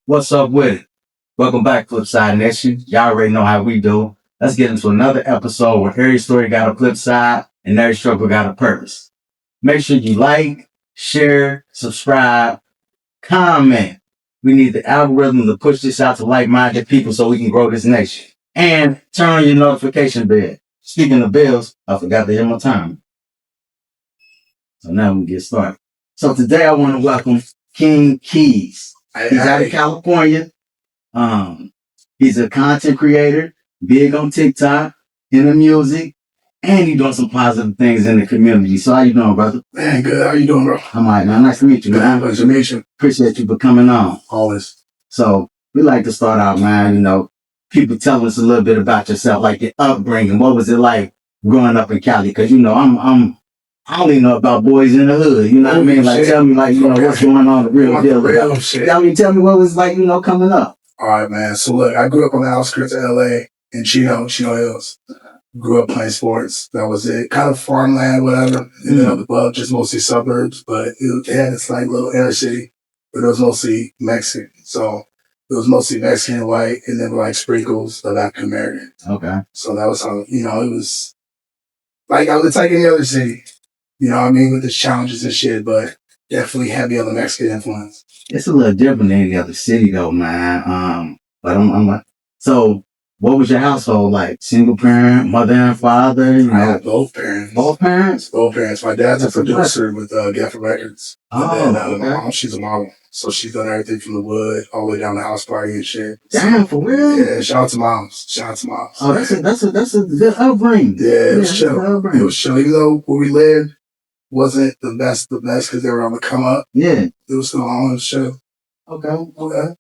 What's up with it? Welcome back, FlipSide Nation. Y'all already know how we do. Let's get into another episode where every story got a flip side and every struggle got a purpose. Make sure you like, share, subscribe, comment. We need the algorithm to push this out to like-minded people so we can grow this nation. And turn on your notification bell. Speaking of bells, I forgot to hit my time. So now we can get started. So today I want to welcome K3yz. He's out of California. He's a content creator, big on TikTok, in the music, and he's doing some positive things in the community. So how you doing, brother? Man, good. How you doing, bro? I'm all right, man. Nice to meet you, man. Pleasure to meet you. Appreciate you for coming on. Always. So we like to start out, man, people tell us a little bit about yourself, like your upbringing. What was it like growing up in Cali? Because I only know about boys in the hood. You know what I mean? Like, tell me, like, what's going on, the real deal. Real shit. Tell me what it was like, coming up. All right, man. So look, I grew up on the outskirts of LA in Chino Hills. Grew up playing sports. That was it. Kind of farmland, whatever. And then up above, just mostly suburbs. But it had this like little inner city, but it was mostly Mexican. So it was mostly Mexican and white, and then like sprinkles of African American. Okay. So that was how, it was like, it's like any other city. You know what I mean? With its challenges and shit, but definitely heavy on the Mexican influence. It's a little different than any other city though, man. But so what was your household like? Single parent, mother and father? I had both parents. Both parents? Both parents. My dad's a producer with Geffen Records. And then my mom, she's a model. So she's done everything from the wood all the way down to house party and shit. Damn, for real? Yeah, shout out to moms. Oh, that's a good upbringing. Yeah, it was chill. It was chill. Even though where we lived wasn't the best because they were on the come up. Yeah. It was still on the show. Okay.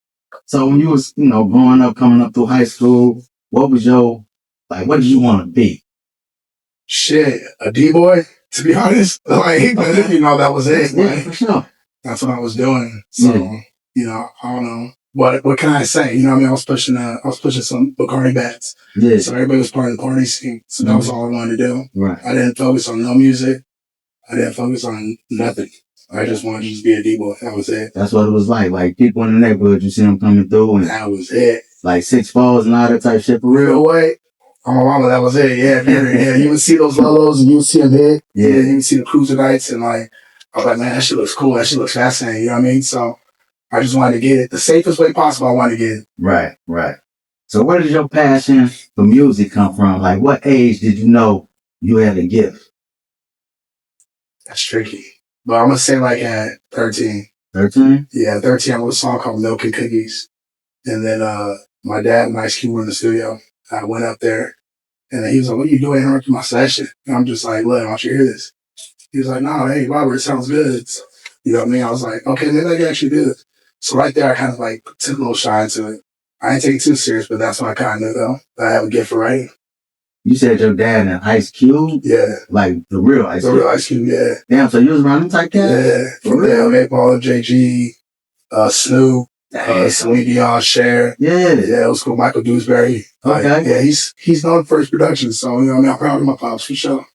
So when you was, growing up, coming up through high school, what did you want to be? Shit, a D-boy, to be honest. Like, that was it. Yeah, for sure. That's what I was doing. So, I don't know. What can I say? You know what I mean? I was pushing some Bacardi bats. Yeah. So everybody was part of the party scene. So that was all I wanted to do. Right. I didn't focus on no music. I didn't focus on nothing. I just wanted to just be a D-boy. That was it. That's what it was like. Like people in the neighborhood, you see them coming through, and that was it. Like 6 balls and all that type of shit for real. Way. On my mama, that was it. Yeah, yeah. You would see those Lolos and you would see them hit. Yeah, you would see the cruiser nights and like, I was like, man, that shit looks cool. That shit looks fascinating. You know what I mean? So I just wanted to get it the safest way possible. I wanted to get it. Right. So where did your passion for music come from? Like what age did you know you had a gift? That's tricky. But I'm going to say like at 13. 13? Yeah, 13. I wrote a song called Milk and Cookies. And then my dad and Ice Cube were in the studio. I went up there and he was like, what are you doing interrupting my session? And I'm just like, look, I want you to hear this. He was like, no, hey, Robert, it sounds good. You know what I mean? I was like, okay, maybe I can actually do this. So right there, I kind of like took a little shine to it. I ain't take it too serious, but that's what I kind of knew though. That I have a gift for writing. You said your dad and Ice Cube? Yeah. Like the real Ice Cube? The real Ice Cube, yeah. Damn, so you was around them type cats? Yeah. From there, 8Ball, JG, Snoop, Celine Dion, Cher. Yeah, old school Michael Dewsbury. Okay. Yeah, he's known for his production, so you know what I mean, I'm proud of my pops for sure.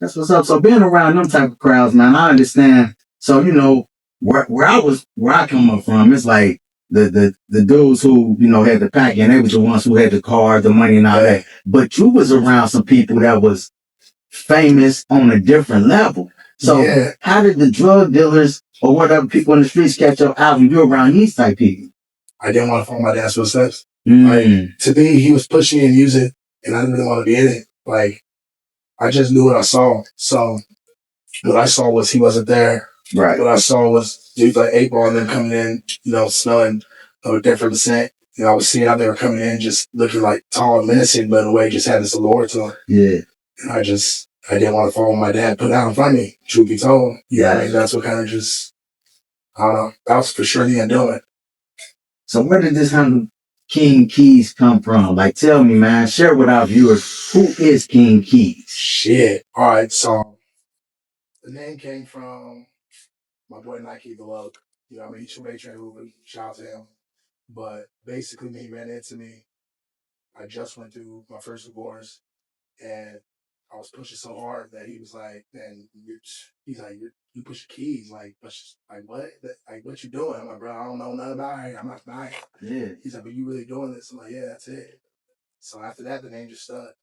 That's what's up. So being around them type of crowds, man, I understand. So where I come up from, it's like the dudes who had the pack and they was the ones who had the car, the money, and all that. But you was around some people that was famous on a different level. So how did the drug dealers or whatever people in the streets catch your album? You around these type people? I didn't want to follow my dad's footsteps. Like, to me, he was pushing me in music, and I didn't really want to be in it. Like, I just knew what I saw. So what I saw was he wasn't there. Right. What I saw was dudes like 8Ball and them coming in, smelling a different scent. I was seeing how they were coming in, just looking like tall and menacing, but in a way just had this allure to them. Yeah. And I didn't want to follow my dad put out in front of me, truth be told. Yeah. I mean, that's what kind of I don't know. That was for sure the end of it. So where did this K3yz come from? Like, tell me, man, share with our viewers, who is K3yz? Shit. All right. So the name came from my boy Nike, the Love. You know what I mean? He's from A-Train, shout out to him. But basically, when he ran into me, I just went through my first divorce and I was pushing so hard that he was like, "Man, he's like, you push the keys, like what? Like what you doing?" I'm like, "Bro, I don't know nothing about it. I'm not buying it." Yeah. He's like, "But you really doing this?" I'm like, "Yeah, that's it." So after that, the name just stuck,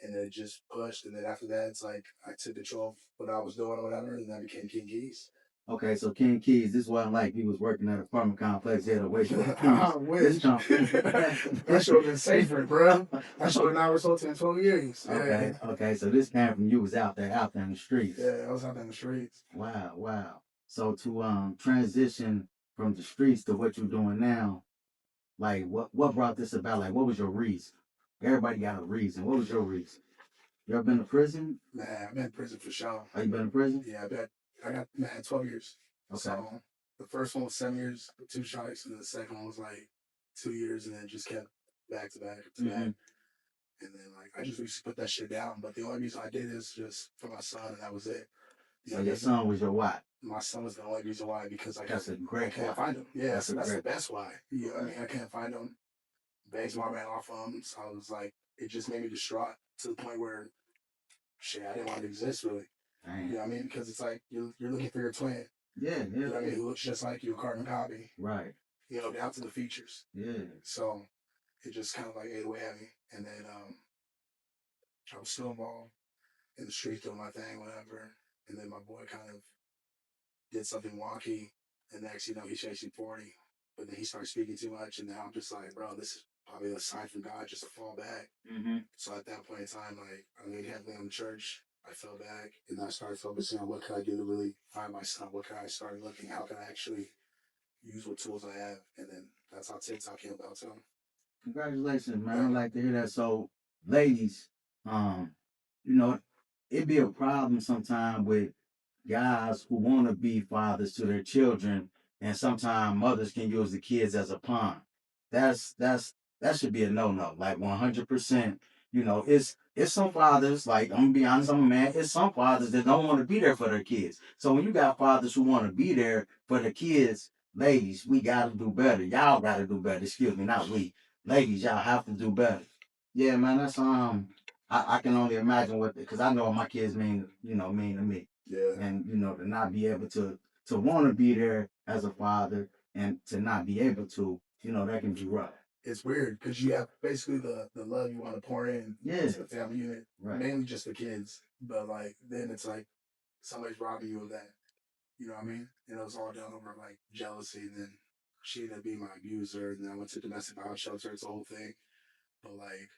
and then it just pushed, and then after that, it's like I took control of what I was doing or whatever, and then I became K3yz. Okay, so K3yz, this wasn't like he was working at an apartment complex here to wait for the I keys. wish. That should have been safer, bro. I should have not resulted in 12 years. Okay, okay. So this came from you was out there in the streets. Yeah, I was out there in the streets. Wow, wow. So to transition from the streets to what you're doing now, like what brought this about? Like what was your reason? Everybody got a reason. What was your reason? You ever been to prison? Man, I've been in prison for sure. Oh, you been in prison? Yeah, I got 12 years. Okay. So the first one was 7 years, 2 strikes, and the second one was like 2 years, and then just kept back to back to back. And then like I just used to put that shit down. But the only reason I did is just for my son, and that was it. You So know, your son was your why? My son was the only reason why, because That's a great can't why. find him. Yeah, That's the best why. You know, I mean, I can't find him. Bangs my ran off him, so I was like, it just made me distraught to the point where shit, I didn't want to exist really. Dang. You know what I mean? Because it's like you're looking for your twin. Yeah, yeah. You know what I mean? Who looks just like you, a carbon copy. Right. You know, down to the features. Yeah. So it just kind of like ate away at me. And then I was still involved in the street doing my thing, whatever. And then my boy kind of did something wonky. And next, you know, he's chasing 40. But then he started speaking too much. And now I'm just like, bro, this is probably a sign from God just to fall back. So at that point in time, like, I leaned heavily on the church. I fell back, and I started focusing on what could I do to really find my son. What could I start looking? How can I actually use what tools I have? And then that's how TikTok came about too. Congratulations, man. I'd like to hear that. So, ladies, you know, it be a problem sometimes with guys who want to be fathers to their children, and sometimes mothers can use the kids as a pawn. That should be a no-no. Like 100%. You know, it's some fathers, like I'm gonna be honest, I'm a man, it's some fathers that don't want to be there for their kids. So when you got fathers who want to be there for the kids, ladies, we gotta do better. Y'all gotta do better. Excuse me, not we. Ladies, y'all have to do better. Yeah, man, that's I can only imagine what, because I know what my kids mean to me. Yeah. And to not be able to want to be there as a father and to not be able to, that can be rough. It's weird because you have basically the love you want to pour in to the family unit, mainly just the kids. But like then it's like somebody's robbing you of that. You know what I mean? And it was all done over like jealousy. And then she ended up being my abuser. And then I went to domestic violence shelter. It's the whole thing. But like,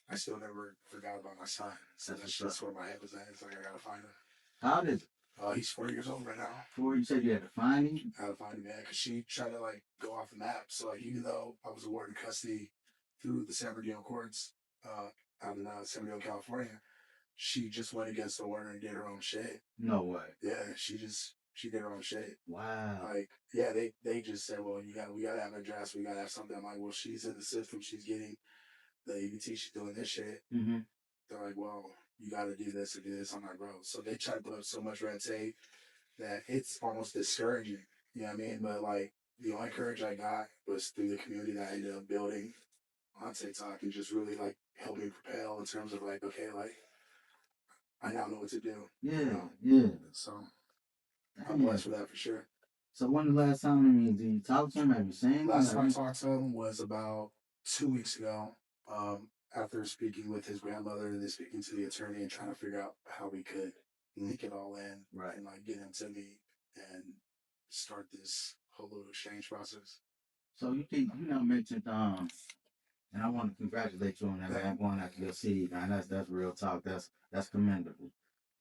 I still never forgot about my son. So that's where my head was at. It's like I gotta find him. How did? He's 4 years old right now. 4? You said you had to find him? I had to find him, man, because she tried to like go off the map. So like, even though I was awarded custody through the San Bernardino courts out in San Bernardino, California, she just went against the order and did her own shit. No way. Yeah, she did her own shit. Wow. Like, yeah, they just said, well, we gotta have an address, we gotta have something. I'm like, well, she's in the system, she's getting the EBT, she's doing this shit. They're like, well, you gotta do this or do this. I'm like, bro. So they try to put up so much red tape that it's almost discouraging. You know what I mean? But like, the only courage I got was through the community that I ended up building on TikTok, and just really like helped me propel in terms of like, okay, like I now know what to do. Yeah, yeah. So I'm blessed for that for sure. So when the last time did you talk to him? Have you seen him? Last time I talked to him was about 2 weeks ago. After speaking with his grandmother and then speaking to the attorney and trying to figure out how we could link it all in, and like get him to me and start this whole little exchange process. So you mentioned and I want to congratulate you on that, man. Going after your seed, man. That's real talk. That's commendable.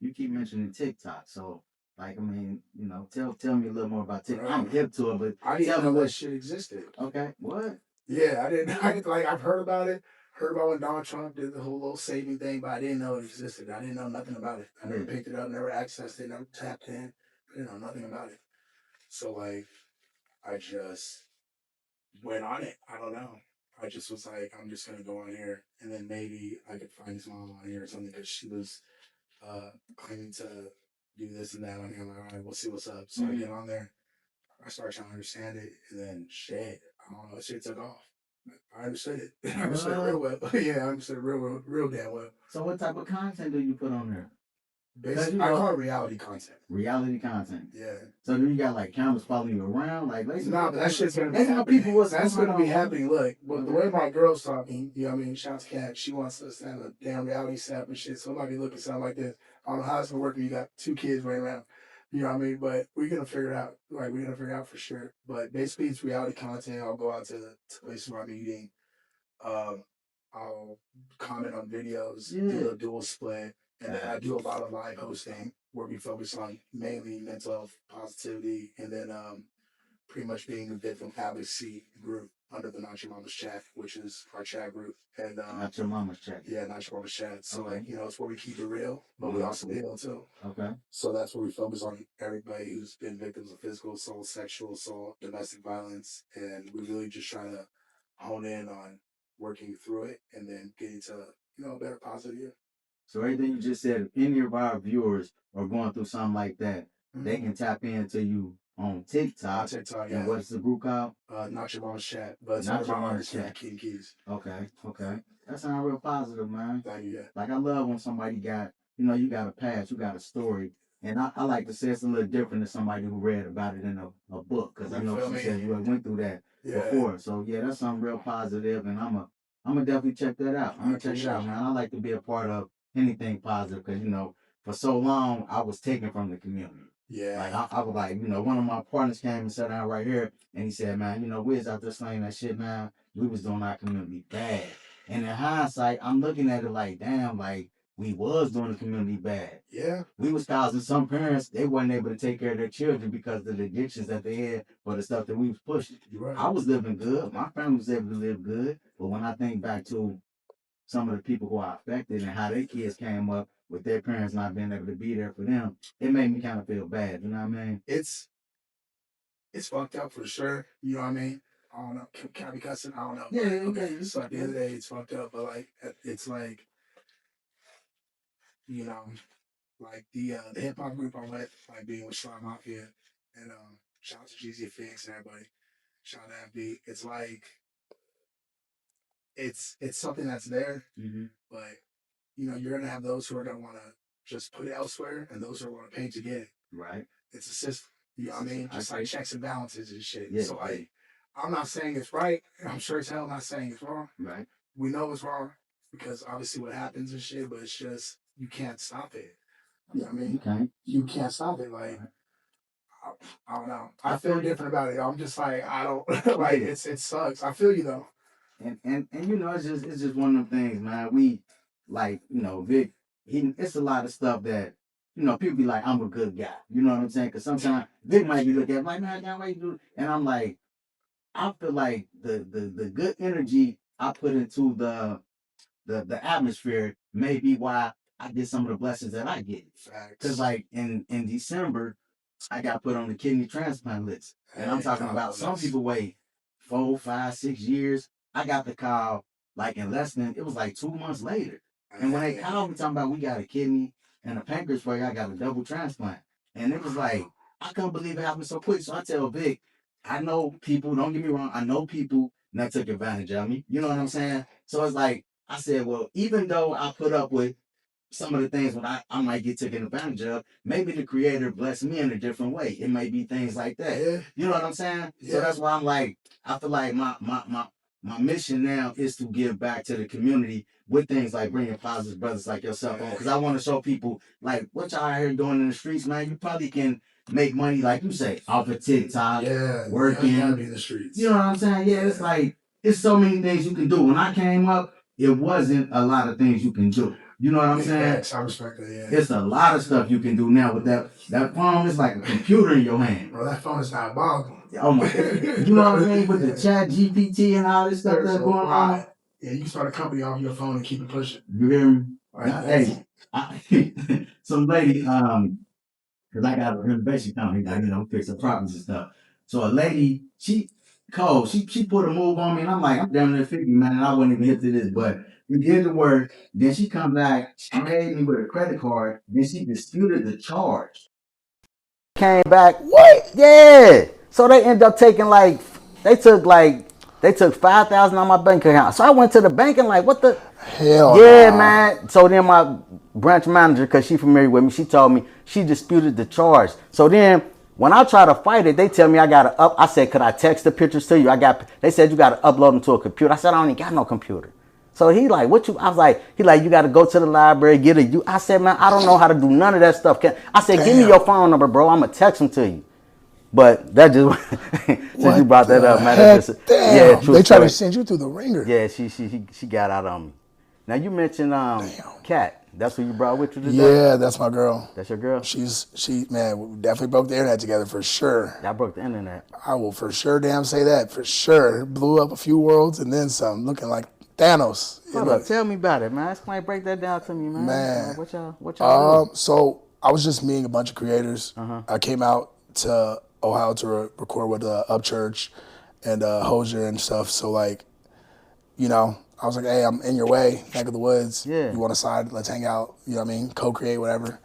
You keep mentioning TikTok, so like tell me a little more about TikTok. I'm hip to it, but I didn't know that shit existed. Okay, what? Yeah, I didn't. I've heard about it. Heard about when Donald Trump did the whole little saving thing, but I didn't know it existed. I didn't know nothing about it. I never picked it up, never accessed it, never tapped in. I didn't know nothing about it. So like, I just went on it. I don't know. I just was like, I'm just gonna go on here, and then maybe I could find his mom on here or something, because she was claiming to do this and that on here. I'm like, all right, we'll see what's up. So I get on there. I started trying to understand it, and then shit, I don't know, shit took off. I understood it. I understood it real well. Yeah, I understood it real damn well. So what type of content do you put on there? Basically, I call it reality content. Reality content. Yeah. So do you got like cameras following you around? Like, nah, but that shit's gonna be happening. That's gonna be happening. Look, the way my girl's talking, you know what I mean? Shout out to Kat. She wants us to have a damn reality set and shit. So it might be looking something like this. I don't know how it's gonna work when you got 2 kids running around. You know what I mean? But we're gonna figure it out. Like we're gonna figure it out for sure. But basically, it's reality content. I'll go out to places where I'm eating. Um, I'll comment on videos, do a dual split, and then I do a lot of live hosting where we focus on mainly mental health, positivity, and then pretty much being a victim advocacy group under the Not Your Mama's Chat, which is our chat group. And Not Your Mama's Chat. Yeah, Not Your Mama's Chat. So like, you know, it's where we keep it real, but we also heal too. Okay. So that's where we focus on everybody who's been victims of physical assault, sexual assault, domestic violence, and we really just try to hone in on working through it and then getting to, you know, a better positive year. So everything you just said, if any of our viewers are going through something like that, they can tap into you on TikTok. TikTok, yeah. And what's the group called? Not Your Mama's Chat. But Not Your Mama's Chat. K3yz. Okay. That sounds real positive, man. Thank you, yeah. Like I love when somebody got, you know, you got a past, you got a story. And I like to say it's a little different than somebody who read about it in a book. Because I know she said you went through that before. So yeah, that's something real positive, and I'm gonna definitely check that out. I'm gonna check it out, man. I like to be a part of anything positive because, you know, for so long I was taken from the community. Yeah. Like I was like, you know, one of my partners came and sat down right here and he said, man, you know, we was out there slaying that shit, man. We was doing our community bad. And in hindsight, I'm looking at it like, damn, like we was doing the community bad. Yeah. We was causing some parents, they wasn't able to take care of their children because of the addictions that they had for the stuff that we was pushing. Right. I was living good. My family was able to live good. But when I think back to some of the people who are affected and how their kids came up with their parents not being able to be there for them, it made me kind of feel bad. You know what I mean? It's fucked up for sure. You know what I mean? I don't know. Can I be cussing? I don't know. Yeah, okay. So at the end of the day, it's fucked up. But like, it's like, you know, like the hip hop group I'm with, like being with Slime Mafia, and shout out to Jeezy Fix and everybody. Shout out to FB. It's like, it's something that's there, but you know, you're gonna have those who are gonna want to just put it elsewhere, and those who are going to pay to get it. Right. It's a system. You know what I mean? Just like checks and balances and shit. Yeah, so like, I'm not saying it's right. I'm sure as hell not saying it's wrong. Right. We know it's wrong because obviously what happens and shit, but it's just you can't stop it. You know what I mean? You can't stop it. Like, I don't know. I feel different about it. I'm just like, I don't like it sucks. I feel you though. And you know, it's just one of them things, man. We like, you know, Vic, it's a lot of stuff that, you know, people be like, I'm a good guy. You know what I'm saying? Because sometimes Vic might be looking at like, man, why you do? And I'm like, I feel like the good energy I put into the atmosphere may be why I get some of the blessings that I get. Because like in December, I got put on the kidney transplant list. And I'm talking about some people wait 4, 5, 6 years. I got the call like in less than, it was like 2 months later. And when they called me talking about we got a kidney and a pancreas for you, I got a double transplant. And it was like, I couldn't believe it happened so quick. So I tell Vic, I know people, don't get me wrong, I know people that took advantage of me. You know what I'm saying? So it's like, I said, well, even though I put up with some of the things when I might get taken advantage of, maybe the creator blessed me in a different way. It may be things like that. Yeah. You know what I'm saying? Yeah. So that's why I'm like, I feel like my mission now is to give back to the community with things like bringing positive brothers like yourself on. Because I want to show people, like, what y'all out here doing in the streets, man, you probably can make money, like you say, off of TikTok, working. You gotta be in the streets. You know what I'm saying? Yeah, it's like, it's so many things you can do. When I came up, it wasn't a lot of things you can do. You know what I'm saying? I respect that, yeah. It's a lot of stuff you can do now with that phone. Is like a computer in your hand. Bro, that phone is diabolical. Oh my God. You know what I mean? With the chat GPT and all this stuff that's going on. Yeah, you can start a company off your phone and keep it pushing. You hear me? Right. Hey, some lady, because I got a renovation company, like, you know, fix up properties and stuff. So a lady, she called, she put a move on me, and I'm like, I'm down there 50, man, and I wouldn't even hit to this, but we did the work. Then she come back, she paid me with a credit card, then she disputed the charge. Came back, what? Yeah. So they end up taking they took like They took $5,000 on my bank account. So I went to the bank and like, what the? Hell Yeah, nah. man. So then my branch manager, because she familiar with me, she told me she disputed the charge. So then when I try to fight it, they tell me I got to I said, could I text the pictures to you? They said you got to upload them to a computer. I said, I don't even got no computer. So he like, what you? I was like, he like, you got to go to the library, get a. I said, man, I don't know how to do none of that stuff. I said, give me your phone number, bro. I'm going to text them to you. But that just, since you brought that up, man. That's just, damn. They tried to send you through the ringer. Yeah, she got out on me. Now you mentioned Kat. That's who you brought with you today? Yeah, that's my girl. That's your girl? Man, we definitely broke the internet together for sure. Y'all broke the internet. I will for sure damn say that. For sure. Blew up a few worlds and then some, looking like Thanos. Hold up, tell me about it, man. Explain, break that down to me, man. Man. What y'all do? So I was just meeting a bunch of creators. I came out to Ohio to record with Upchurch and Hosier and stuff. So like, you know, I was like, hey, I'm in your way, neck of the woods. Yeah. You want to side? Let's hang out. You know what I mean? Co-create, whatever.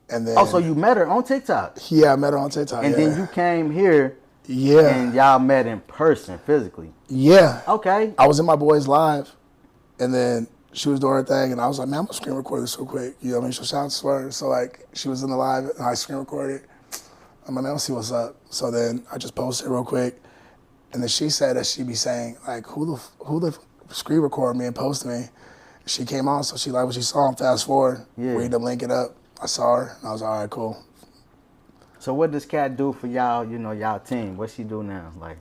And then. Oh, so you met her on TikTok? Yeah, I met her on TikTok. And then you came here. Yeah. And y'all met in person, physically. Yeah. Okay. I was in my boy's live, and then she was doing her thing, and I was like, man, I'm gonna screen record this real quick. You know what I mean? So shout out to her. So like, she was in the live, and I screen recorded. I'm like, man, let's see what's up. So then I just posted real quick, and then she said that she'd be saying like, who the screen record me and post me. She came on, so she liked what she saw and fast forward. Yeah. We ended up linking up. I saw her, and I was like, all right, cool. So what does Kat do for y'all, you know, y'all team? What she do now? Like,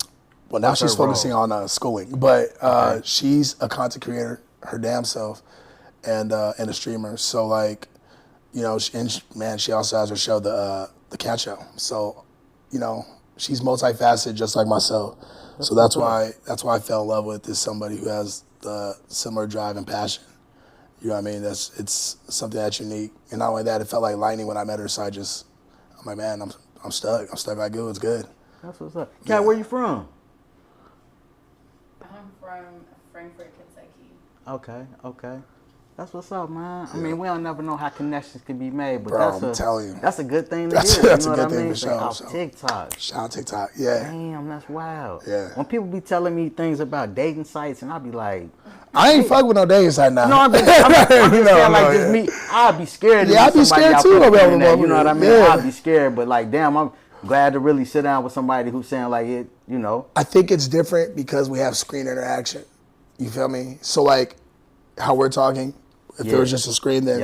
well, now she's focusing on schooling, but she's a content creator, her damn self, and a streamer. So like, you know, she also has her show, the Cat Show. So, you know, she's multifaceted just like myself. So that's why I fell in love with is somebody who has the similar drive and passion. You know what I mean? It's something that's unique. And not only that, it felt like lightning when I met her. So I'm like, man, I'm stuck. I'm stuck like glue. It's good. That's what's up. Kat, where you from? I'm from Frankfort, Kentucky. Okay. That's what's up, man. Yeah. I mean, we don't never know how connections can be made, but bro, I'm telling you, that's a good thing to do. That's a good thing for sure. Off TikTok. Shout out TikTok, yeah. Damn, that's wild. Yeah. When people be telling me things about dating sites, and I be like, I ain't fuck with no dating site now. No, I'm just saying like this. Me, I'd be scared. Yeah, I'd be scared too. You know what I mean? Yeah. I'd be scared, but like, damn, I'm glad to really sit down with somebody who's saying like it. You know. I think it's different because we have screen interaction. You feel me? So like, how we're talking. If there was just a screen, then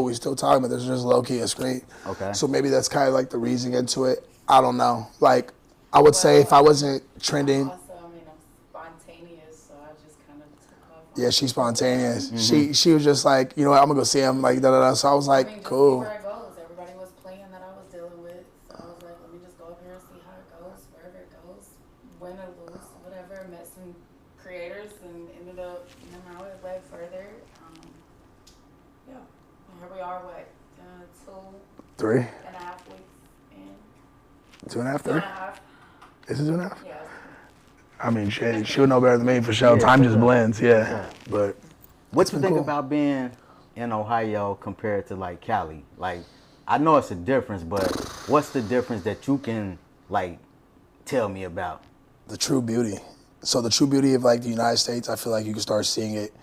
we still talking, but there's just low key a screen. Okay. So maybe that's kind of like the reason into it. I don't know. Like, I would say if I wasn't trending. Also, I mean, I'm spontaneous, so I just kind of took off. Yeah, she's spontaneous. Mm-hmm. She was just like, you know what, I'm gonna go see him, like da da da. So I was like, cool. Just see where it goes. Everybody was playing that I was dealing with, so I was like, let me just go up here and see how it goes, wherever it goes, win or lose, whatever. Met some creators and ended up, my way led further. Yeah, here we are. What 3 and a half weeks in. 2.5, 3. 2.5. Is it 2.5? Yeah. I mean, she would know better than me for sure. Time just blends, But what you think about being in Ohio compared to like Cali? Like, I know it's a difference, but what's the difference that you can like tell me about? The true beauty. So the true beauty of like the United States, I feel like you can start seeing it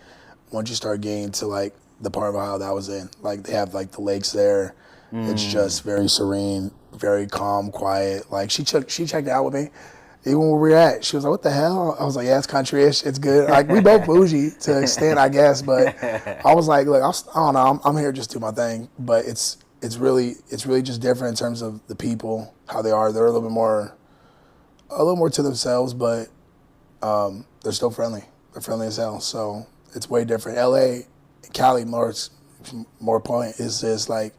once you start getting to like the part of Ohio that I was in. Like they have like the lakes there. It's just very serene, very calm, quiet. Like she checked out with me. Even where we were at, she was like, what the hell? I was like, yeah, it's country-ish. It's good. Like, we both bougie to an extent, I guess. But I was like, look, I don't know. I'm here just to do my thing. But it's really just different in terms of the people, how they are. They're a little more to themselves, but they're still friendly. They're friendly as hell. So it's way different. LA, Cali, more point is just like,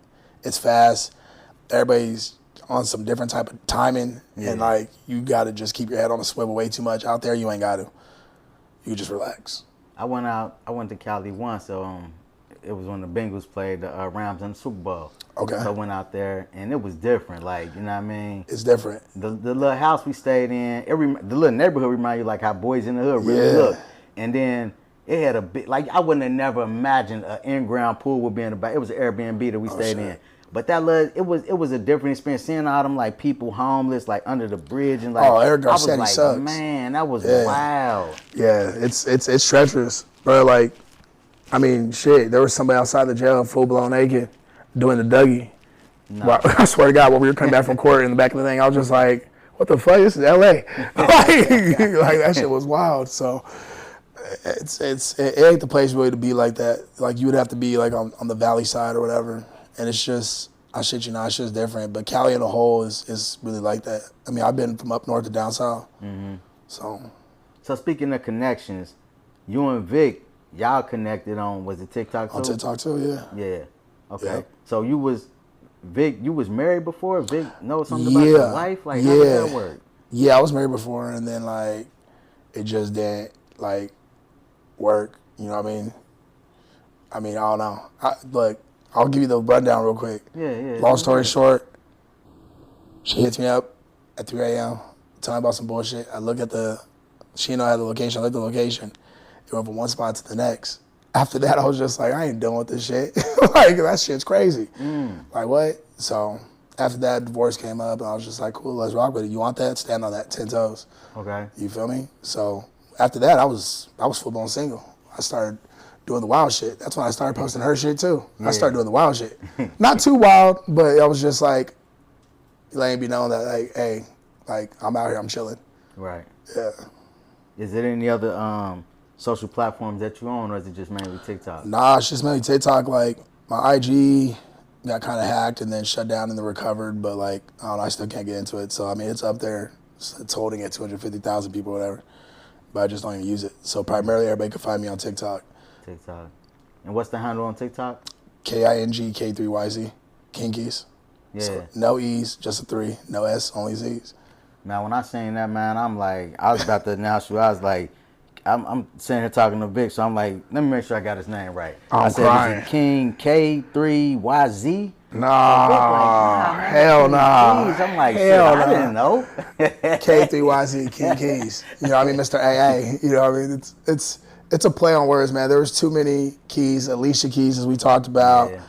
it's fast. Everybody's on some different type of timing, and like you got to just keep your head on a swivel way too much. Out there, you ain't got to. You just relax. I went to Cali once. So it was when the Bengals played the Rams in the Super Bowl. Okay. So I went out there, and it was different. Like, you know what I mean? It's different. The little house we stayed in, the little neighborhood remind you like how boys in the hood really look. And then it had a big, like I wouldn't have never imagined an in-ground pool would be in the back. It was an Airbnb that we stayed in. But it was a different experience seeing all them like people homeless like under the bridge and like Eric I was Garcetti like, sucks. man, that was wild. Yeah, it's treacherous, bro. Like, I mean, shit. There was somebody outside the jail, full blown naked, doing the Dougie. No. Well, I swear to God, when we were coming back from court in the back of the thing, I was just like, "What the fuck? This is L.A." like that shit was wild. So it ain't the place really to be like that. Like you would have to be like on the valley side or whatever. And it's just, I shit you not, it's just different. But Cali in a whole is really like that. I mean, I've been from up north to down south. Mm-hmm. So speaking of connections, you and Vic, y'all connected on, was it TikTok too? On TikTok too, yeah. Yeah. Okay. Yep. So you was married before? Vic know something about your wife? Like, how did that work? Yeah, I was married before, and then, like, it just didn't, like, work. You know what I mean? I don't know. Look, I'll give you the rundown real quick. Yeah. Long story short, she hits me up at 3 a.m., telling me about some bullshit. I look at she didn't know I had the location. I looked at the location. It went from one spot to the next. After that, I was just like, I ain't done with this shit. Like, that shit's crazy. Like, what? So, after that, divorce came up, and I was just like, cool, let's rock with it. You want that? Stand on that, 10 toes. Okay. You feel me? So, after that, I was full-blown single. I started doing the wild shit. That's when I started posting her shit, too. Yeah. I started doing the wild shit. Not too wild, but I was just like, letting me know that, like, hey, like, I'm out here, I'm chilling. Right. Yeah. Is there any other social platforms that you own, or is it just mainly TikTok? Nah, it's just mainly TikTok. Like, my IG got kind of hacked and then shut down and then recovered, but, like, I don't know, I still can't get into it. So, I mean, it's up there. It's holding at 250,000 people or whatever, but I just don't even use it. So, primarily, everybody can find me on TikTok. TikTok. And what's the handle on TikTok? K3yz, K3yz, K3yz. Yeah. So, no E's, just a 3. No S, only Z's. Man, when I seen that, man, I'm like, I was about to announce you. I was like, I'm sitting here talking to Vic, so I'm like, let me make sure I got his name right. I said, crying. Is it King K3yz? Nah, hell nah. I'm like, shit, I didn't know. K3yz, K3yz. You know what I mean? Mr. AA. You know what I mean? It's a play on words, man. There was too many Keys, Alicia Keys, as we talked about. Yeah.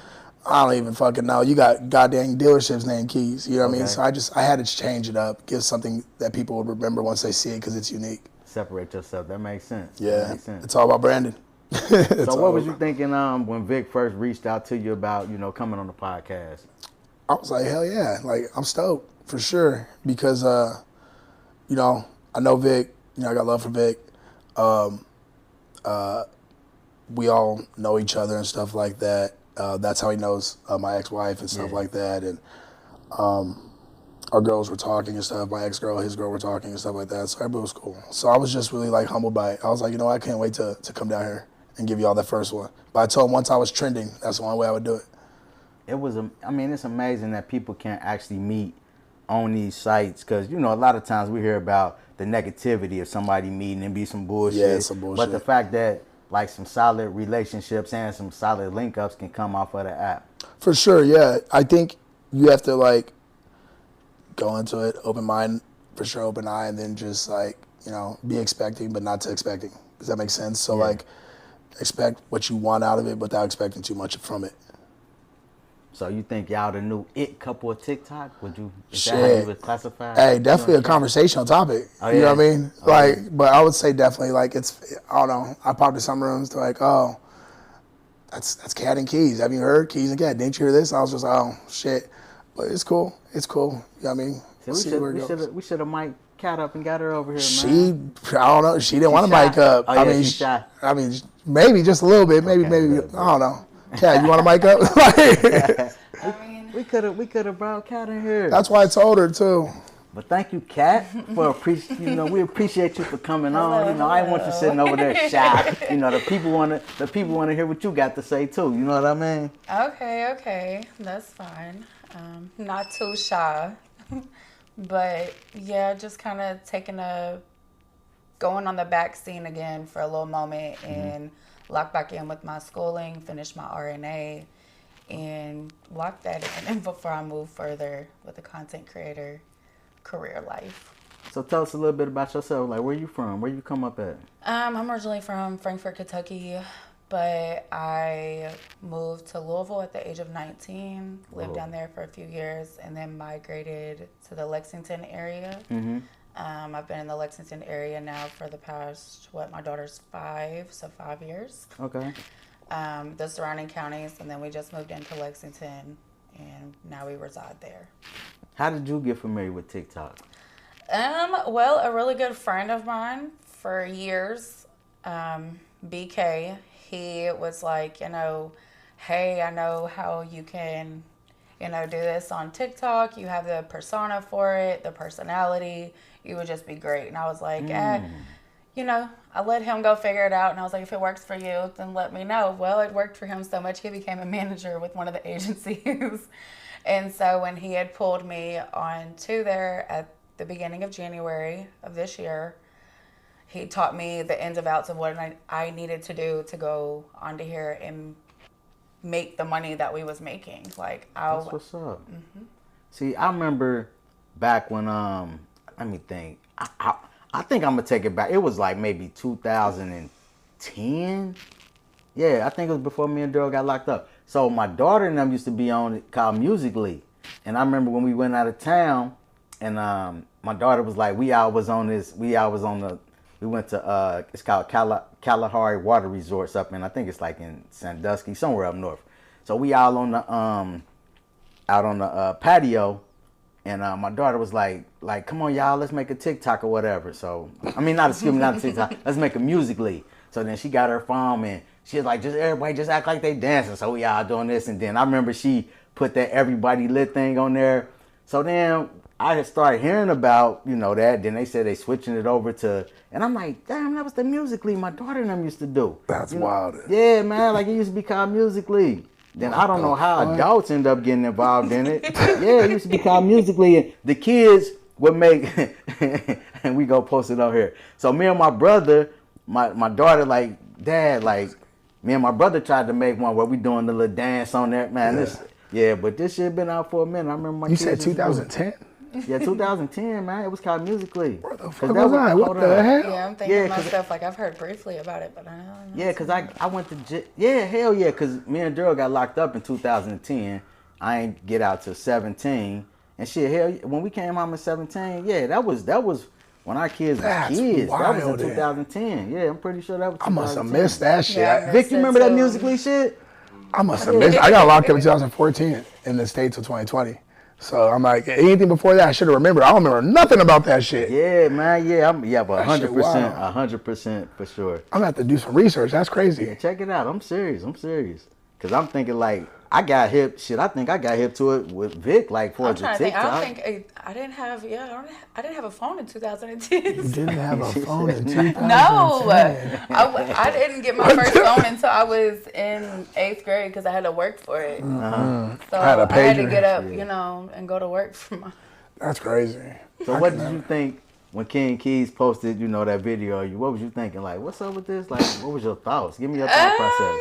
I don't even fucking know. You got goddamn dealerships named Keys. You know what I mean? So I had to change it up, give something that people will remember once they see it because it's unique. Separate yourself. That makes sense. Yeah. That makes sense. It's all about branding. So what was you thinking when Vic first reached out to you about, coming on the podcast? I was like, hell yeah. Like, I'm stoked for sure because, I know Vic. I got love for Vic. We all know each other and stuff like that. That's how he knows my ex-wife and stuff like that. And our girls were talking and stuff. My ex-girl, his girl were talking and stuff like that. So everybody was cool. So I was just really like humbled by it. I was like, I can't wait to come down here and give you all that first one. But I told him once I was trending, that's the only way I would do it. It's amazing that people can't actually meet on these sites because, a lot of times we hear about the negativity of somebody meeting and be some bullshit. Yeah, some bullshit. But the fact that like some solid relationships and some solid link-ups can come off of the app. For sure, yeah. I think you have to like go into it open mind, for sure, open eye, and then just like, be expecting but not too expecting. Does that make sense? So like expect what you want out of it without expecting too much from it. So you think y'all the new it couple of TikTok? Is that how you would classify? Hey, definitely a conversational topic. Oh, you know what I mean? But I would say definitely like I don't know. I popped in some rooms to like, oh, that's Cat and Keys. Have you heard Keys and Cat? Didn't you hear this? I was just, oh shit. But it's cool. It's cool. You know what I mean? So we should have mic'd Cat up and got her over here, man. I don't know. She didn't want to mic up. Oh, she's shy. I mean, maybe just a little bit. Maybe. I don't know. Cat, you want to mic up? We could have brought Cat in here. That's why I told her too. But thank you, Cat, for we appreciate you for coming on. I ain't want you sitting over there shy. The people want to hear what you got to say too. You know what I mean? Okay, that's fine. Not too shy, but yeah, just kind of going on the back scene again for a little moment and lock back in with my schooling, finish my RNA, and lock that in before I move further with the content creator career life. So tell us a little bit about yourself. Like, where you from? Where you come up at? I'm originally from Frankfort, Kentucky, But I moved to Louisville at the age of 19, lived Whoa. down there for a few years, and then migrated to the Lexington area. Mm-hmm. I've been in the Lexington area now for the past, my daughter's 5, so 5 years. Okay. The surrounding counties, and then we just moved into Lexington, and now we reside there. How did you get familiar with TikTok? Well, a really good friend of mine for years, BK, he was like, hey, I know how you can, do this on TikTok. You have the persona for it, the personality. You would just be great. And I was like, I let him go figure it out. And I was like, if it works for you, then let me know. Well, it worked for him so much, he became a manager with one of the agencies. And so when he had pulled me on to there at the beginning of January of this year, he taught me the ins and outs of what I needed to do to go onto here and make the money that we was making. Like, That's what's up. Mm-hmm. See, I remember back when, let me think. I think I'm going to take it back. It was like maybe 2010. Yeah, I think it was before me and Daryl got locked up. So my daughter and them used to be on it called Musical.ly. And I remember when we went out of town, and my daughter was like, we went to, it's called Kalahari Water Resorts up in, I think it's like in Sandusky, somewhere up north. So we all on the, out on the patio, and my daughter was like, come on y'all, let's make a TikTok or whatever. So, not a TikTok, let's make a Musical.ly. So then she got her phone and she was like, everybody just act like they dancing. So we all doing this, and then I remember she put that Everybody Lit thing on there. So then I had started hearing about, that. Then they said they switching it over to, and I'm like, damn, that was the Musical.ly my daughter and them used to do. That's wild. Yeah, man, like it used to be called Musical.ly. Then I don't know how adults end up getting involved in it. Yeah, it used to be called Musical.ly, and the kids would make, and we go post it on here. So me and my brother, my daughter, like, Dad, like, me and my brother tried to make one where we doing the little dance on there, man. But this shit been out for a minute. I remember my You kids said 2010? Yeah, 2010, man. It was called Musical.ly. Where the fuck was I? What the hell? Yeah, I'm thinking to myself, like, I've heard briefly about it, but I don't know. Yeah, because I went to, hell yeah, because me and Daryl got locked up in 2010. I ain't get out till 17. And shit, hell, when we came home in 17, yeah, that was when our kids were kids. That was in 2010. Yeah, I'm pretty sure that was 2010. I must have missed that shit. Yeah, Vic, you remember that Musical.ly shit? I must have missed. I got locked up in 2014 in the States till 2020. So I'm like, anything before that I should have remembered. I don't remember nothing about that shit. Yeah, man. Yeah, but 100%, 100% for sure. I'm gonna have to do some research. That's crazy. Yeah, check it out. I'm serious. Cause I'm thinking like I got hip. Shit, I think I got hip to it with Vic like for the TikTok. I think I didn't have a phone in 2010. You didn't have a phone in 2010? No, I didn't get my first phone until I was in 8th grade because I had to work for it. Uh-huh. So I had to get up, and go to work for my. That's crazy. So what did you think when K3yz posted, that video of you? What was you thinking? Like, what's up with this? Like, what was your thoughts? Give me your thought process.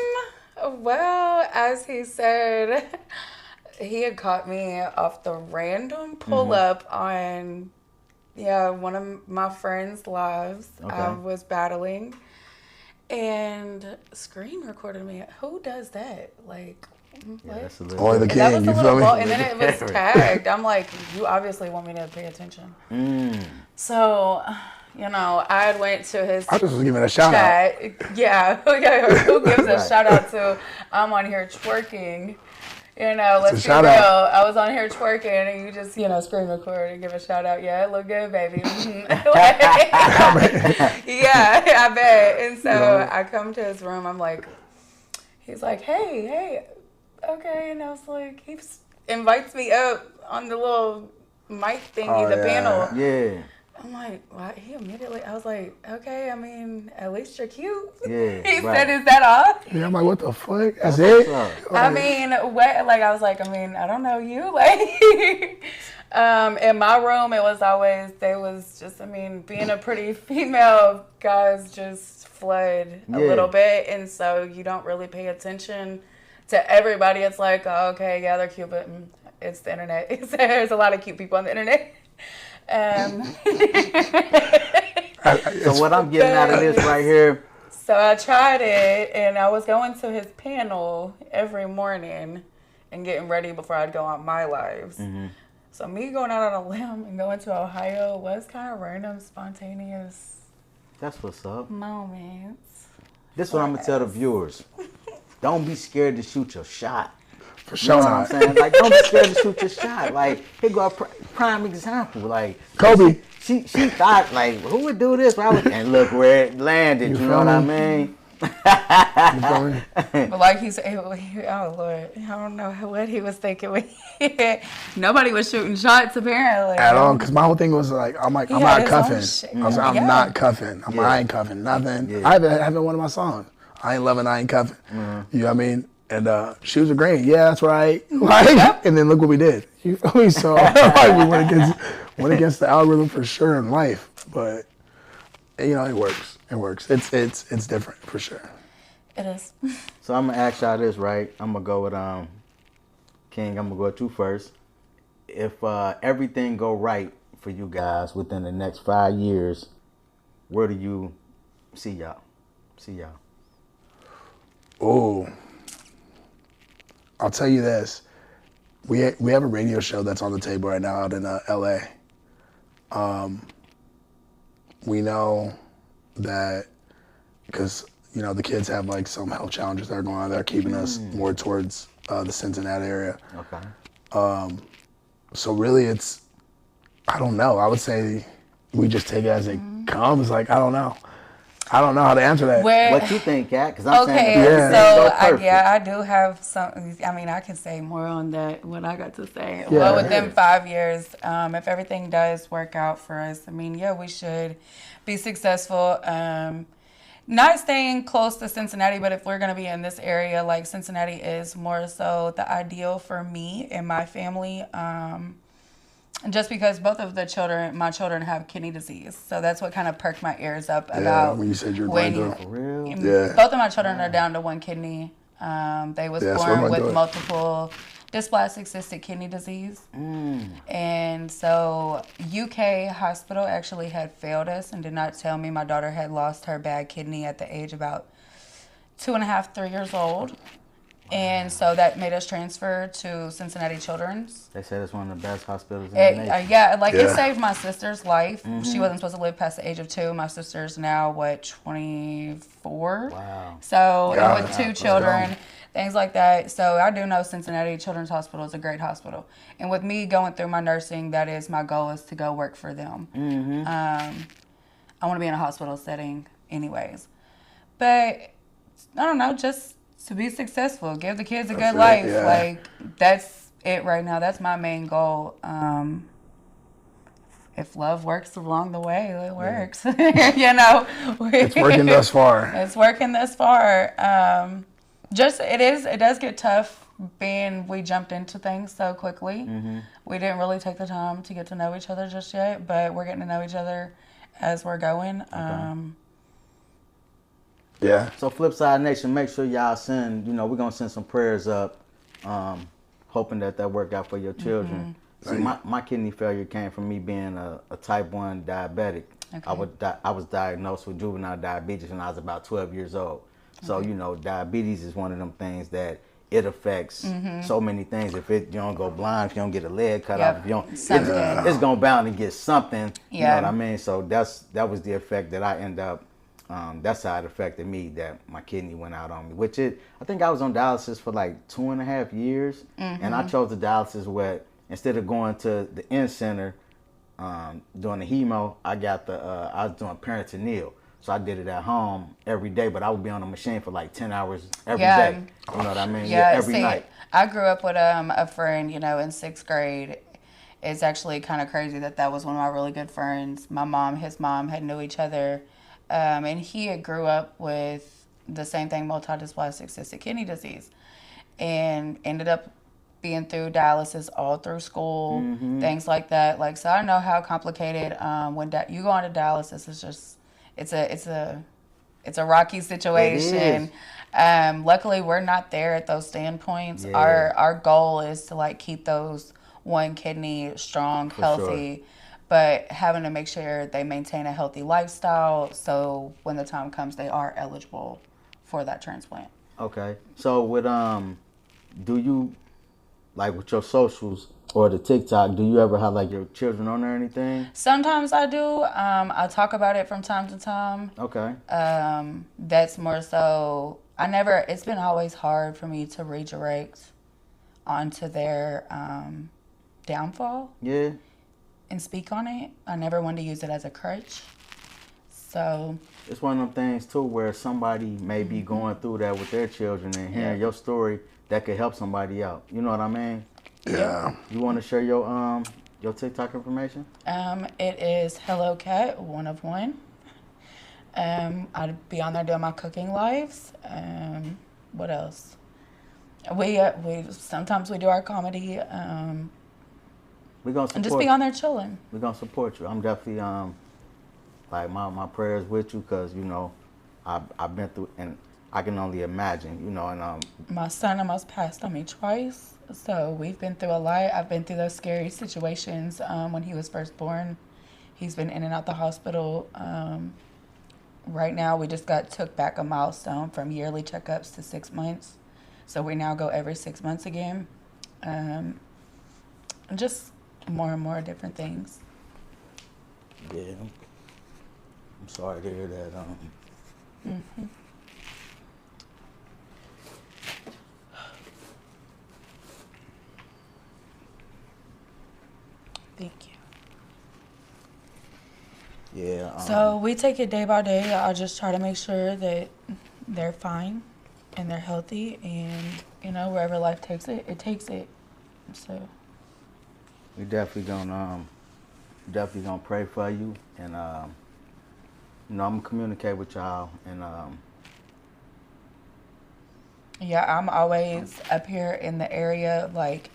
Well, as he said, he had caught me off the random pull up on, one of my friends' lives. Okay. I was battling and screen recorded me. Who does that? Like, what? That's a little Only the That king, was you a feel little me? ball, and then it was tagged. I'm like, you obviously want me to pay attention. So, I went to his I just was giving a shout out. Yeah, who gives a shout out to, I'm on here twerking. Let's be real. I was on here twerking and you just, screen record and give a shout out. Yeah, it look good, baby. Yeah, I bet. And so I come to his room. I'm like, he's like, hey, okay. And I was like, he invites me up on the little mic thingy, the panel. Yeah. I'm like, why? I was like, okay, at least you're cute. Yeah. He said, is that all? Yeah, I'm like, what the fuck? That's it? I was like, I don't know you. Like, in my room, they was just, being a pretty female, guys just flood a little bit. And so you don't really pay attention to everybody. It's like, oh, okay, yeah, they're cute, but it's the internet. There's a lot of cute people on the internet. So what I'm getting out of this right here, So I tried it, and I was going to his panel every morning and getting ready before I'd go on my lives. Mm-hmm. So me going out on a limb and going to Ohio was kind of random, spontaneous That's what's up. moments. This is what I'm gonna tell the viewers. Don't be scared to shoot your shot. For You sure know what I'm not. saying? Like, don't be scared to shoot your shot. Like, here go a prime example. Like, Kobe. She thought, like, who would do this? And look where it landed. You know what I mean? But like he said, oh Lord, I don't know what he was thinking. Nobody was shooting shots apparently. At all, because my whole thing was like, I'm not cuffing. I was like, I'm not cuffing. I ain't cuffing nothing. Yeah. I haven't one of my songs. I ain't loving, I ain't cuffing. You know what I mean? And shoes are green. Yeah, that's right. Like, and then look what we did. You feel me? So like, we went against the algorithm for sure in life. But you know, it works. It works. It's different for sure. It is. So I'm gonna ask y'all this, right? I'm gonna go with King. I'm gonna go with you first. If everything go right for you guys within the next 5 years, where do you see y'all? Oh, I'll tell you this. We have a radio show that's on the table right now out in L.A. We know that because, you know, the kids have like some health challenges that are going on that are keeping us more towards the Cincinnati area. Okay. So really I don't know. I would say we just take it as it comes. Like, I don't know how to answer that. What you think, Kat? Because I'm saying I do have some. I mean, I can say more on that. What I got to say. Yeah. Well, within 5 years, if everything does work out for us, I mean, yeah, we should be successful. Not staying close to Cincinnati, but if we're going to be in this area, like Cincinnati is more so the ideal for me and my family. Just because both of my children have kidney disease. So that's what kind of perked my ears up about when you said you're going through. For real? Yeah. Both of my children are down to one kidney. They was born with multiple dysplastic cystic kidney disease. And so UK hospital actually had failed us and did not tell me my daughter had lost her bad kidney at the age about 2.5, 3 years old. And so that made us transfer to Cincinnati Children's. They said it's one of the best hospitals in the nation. It saved my sister's life. She wasn't supposed to live past the age of 2. My sister's now, 24? Wow. So with 2 children, things like that. So I do know Cincinnati Children's Hospital is a great hospital. And with me going through my nursing, that is my goal, is to go work for them. I want to be in a hospital setting anyways. But I don't know, just to be successful, give the kids a good life. Yeah. Like, that's it right now. That's my main goal. If love works along the way, it works. You know, It's working thus far. It's working thus far. It does get tough being we jumped into things so quickly. We didn't really take the time to get to know each other just yet, but we're getting to know each other as we're going. Yeah. So FlipSide Nation, make sure y'all send, we're going to send some prayers up, hoping that work out for your children. See, my kidney failure came from me being a type 1 diabetic. Okay. I was diagnosed with juvenile diabetes when I was about 12 years old. So, diabetes is one of them things that it affects so many things. If you don't go blind, if you don't get a leg cut off, if you don't, it's going to bound to get something. You know what I mean? So that was the effect that I end up. That's how it affected me, that my kidney went out on me, I think I was on dialysis for like 2.5 years. And I chose the dialysis where instead of going to the in center, doing the hemo, I was doing peritoneal. So I did it at home every day, but I would be on the machine for like 10 hours every day. You know what I mean? Every night. I grew up with a friend, in 6th grade. It's actually kind of crazy that was one of my really good friends. My mom, his mom had knew each other. And he had grew up with the same thing, multidysplastic cystic kidney disease, and ended up being through dialysis all through school, things like that. Like, so I know how complicated when you go on to dialysis. It's just it's a rocky situation. Luckily, we're not there at those standpoints. Our goal is to keep those one kidney strong, healthy. Sure. but having to make sure they maintain a healthy lifestyle so when the time comes they are eligible for that transplant. Okay. So with do you like with your socials or the TikTok, do you ever have like your children on there or anything? Sometimes I do. I talk about it from time to time. Okay. That's more so. It's been always hard for me to redirect onto their downfall. Yeah. And speak on it. I never wanted to use it as a crutch. So it's one of them things too where somebody may be going through that with their children and hearing your story that could help somebody out. You know what I mean? Yeah. You want to share your TikTok information? It is Hello Cat 1 of 1. I'd be on there doing my cooking lives. What else? We sometimes we do our comedy. We're gonna support and just be on there chilling. We're gonna support you. I'm definitely like my prayers with you because you know I've been through and I can only imagine, you know, and my son almost passed on me twice, so we've been through a lot. I've been through those scary situations when he was first born. He's been in and out the hospital. Right now, we just took back a milestone from yearly checkups to 6 months, so we now go every 6 months again. Just more and more different things. Yeah, I'm sorry to hear that. Mm-hmm. Thank you. Yeah. So we take it day by day. I just try to make sure that they're fine and they're healthy, and you know, wherever life takes it, it takes it. So we definitely gonna pray for you, and you know, I'm gonna communicate with y'all, and yeah, I'm always up here in the area, like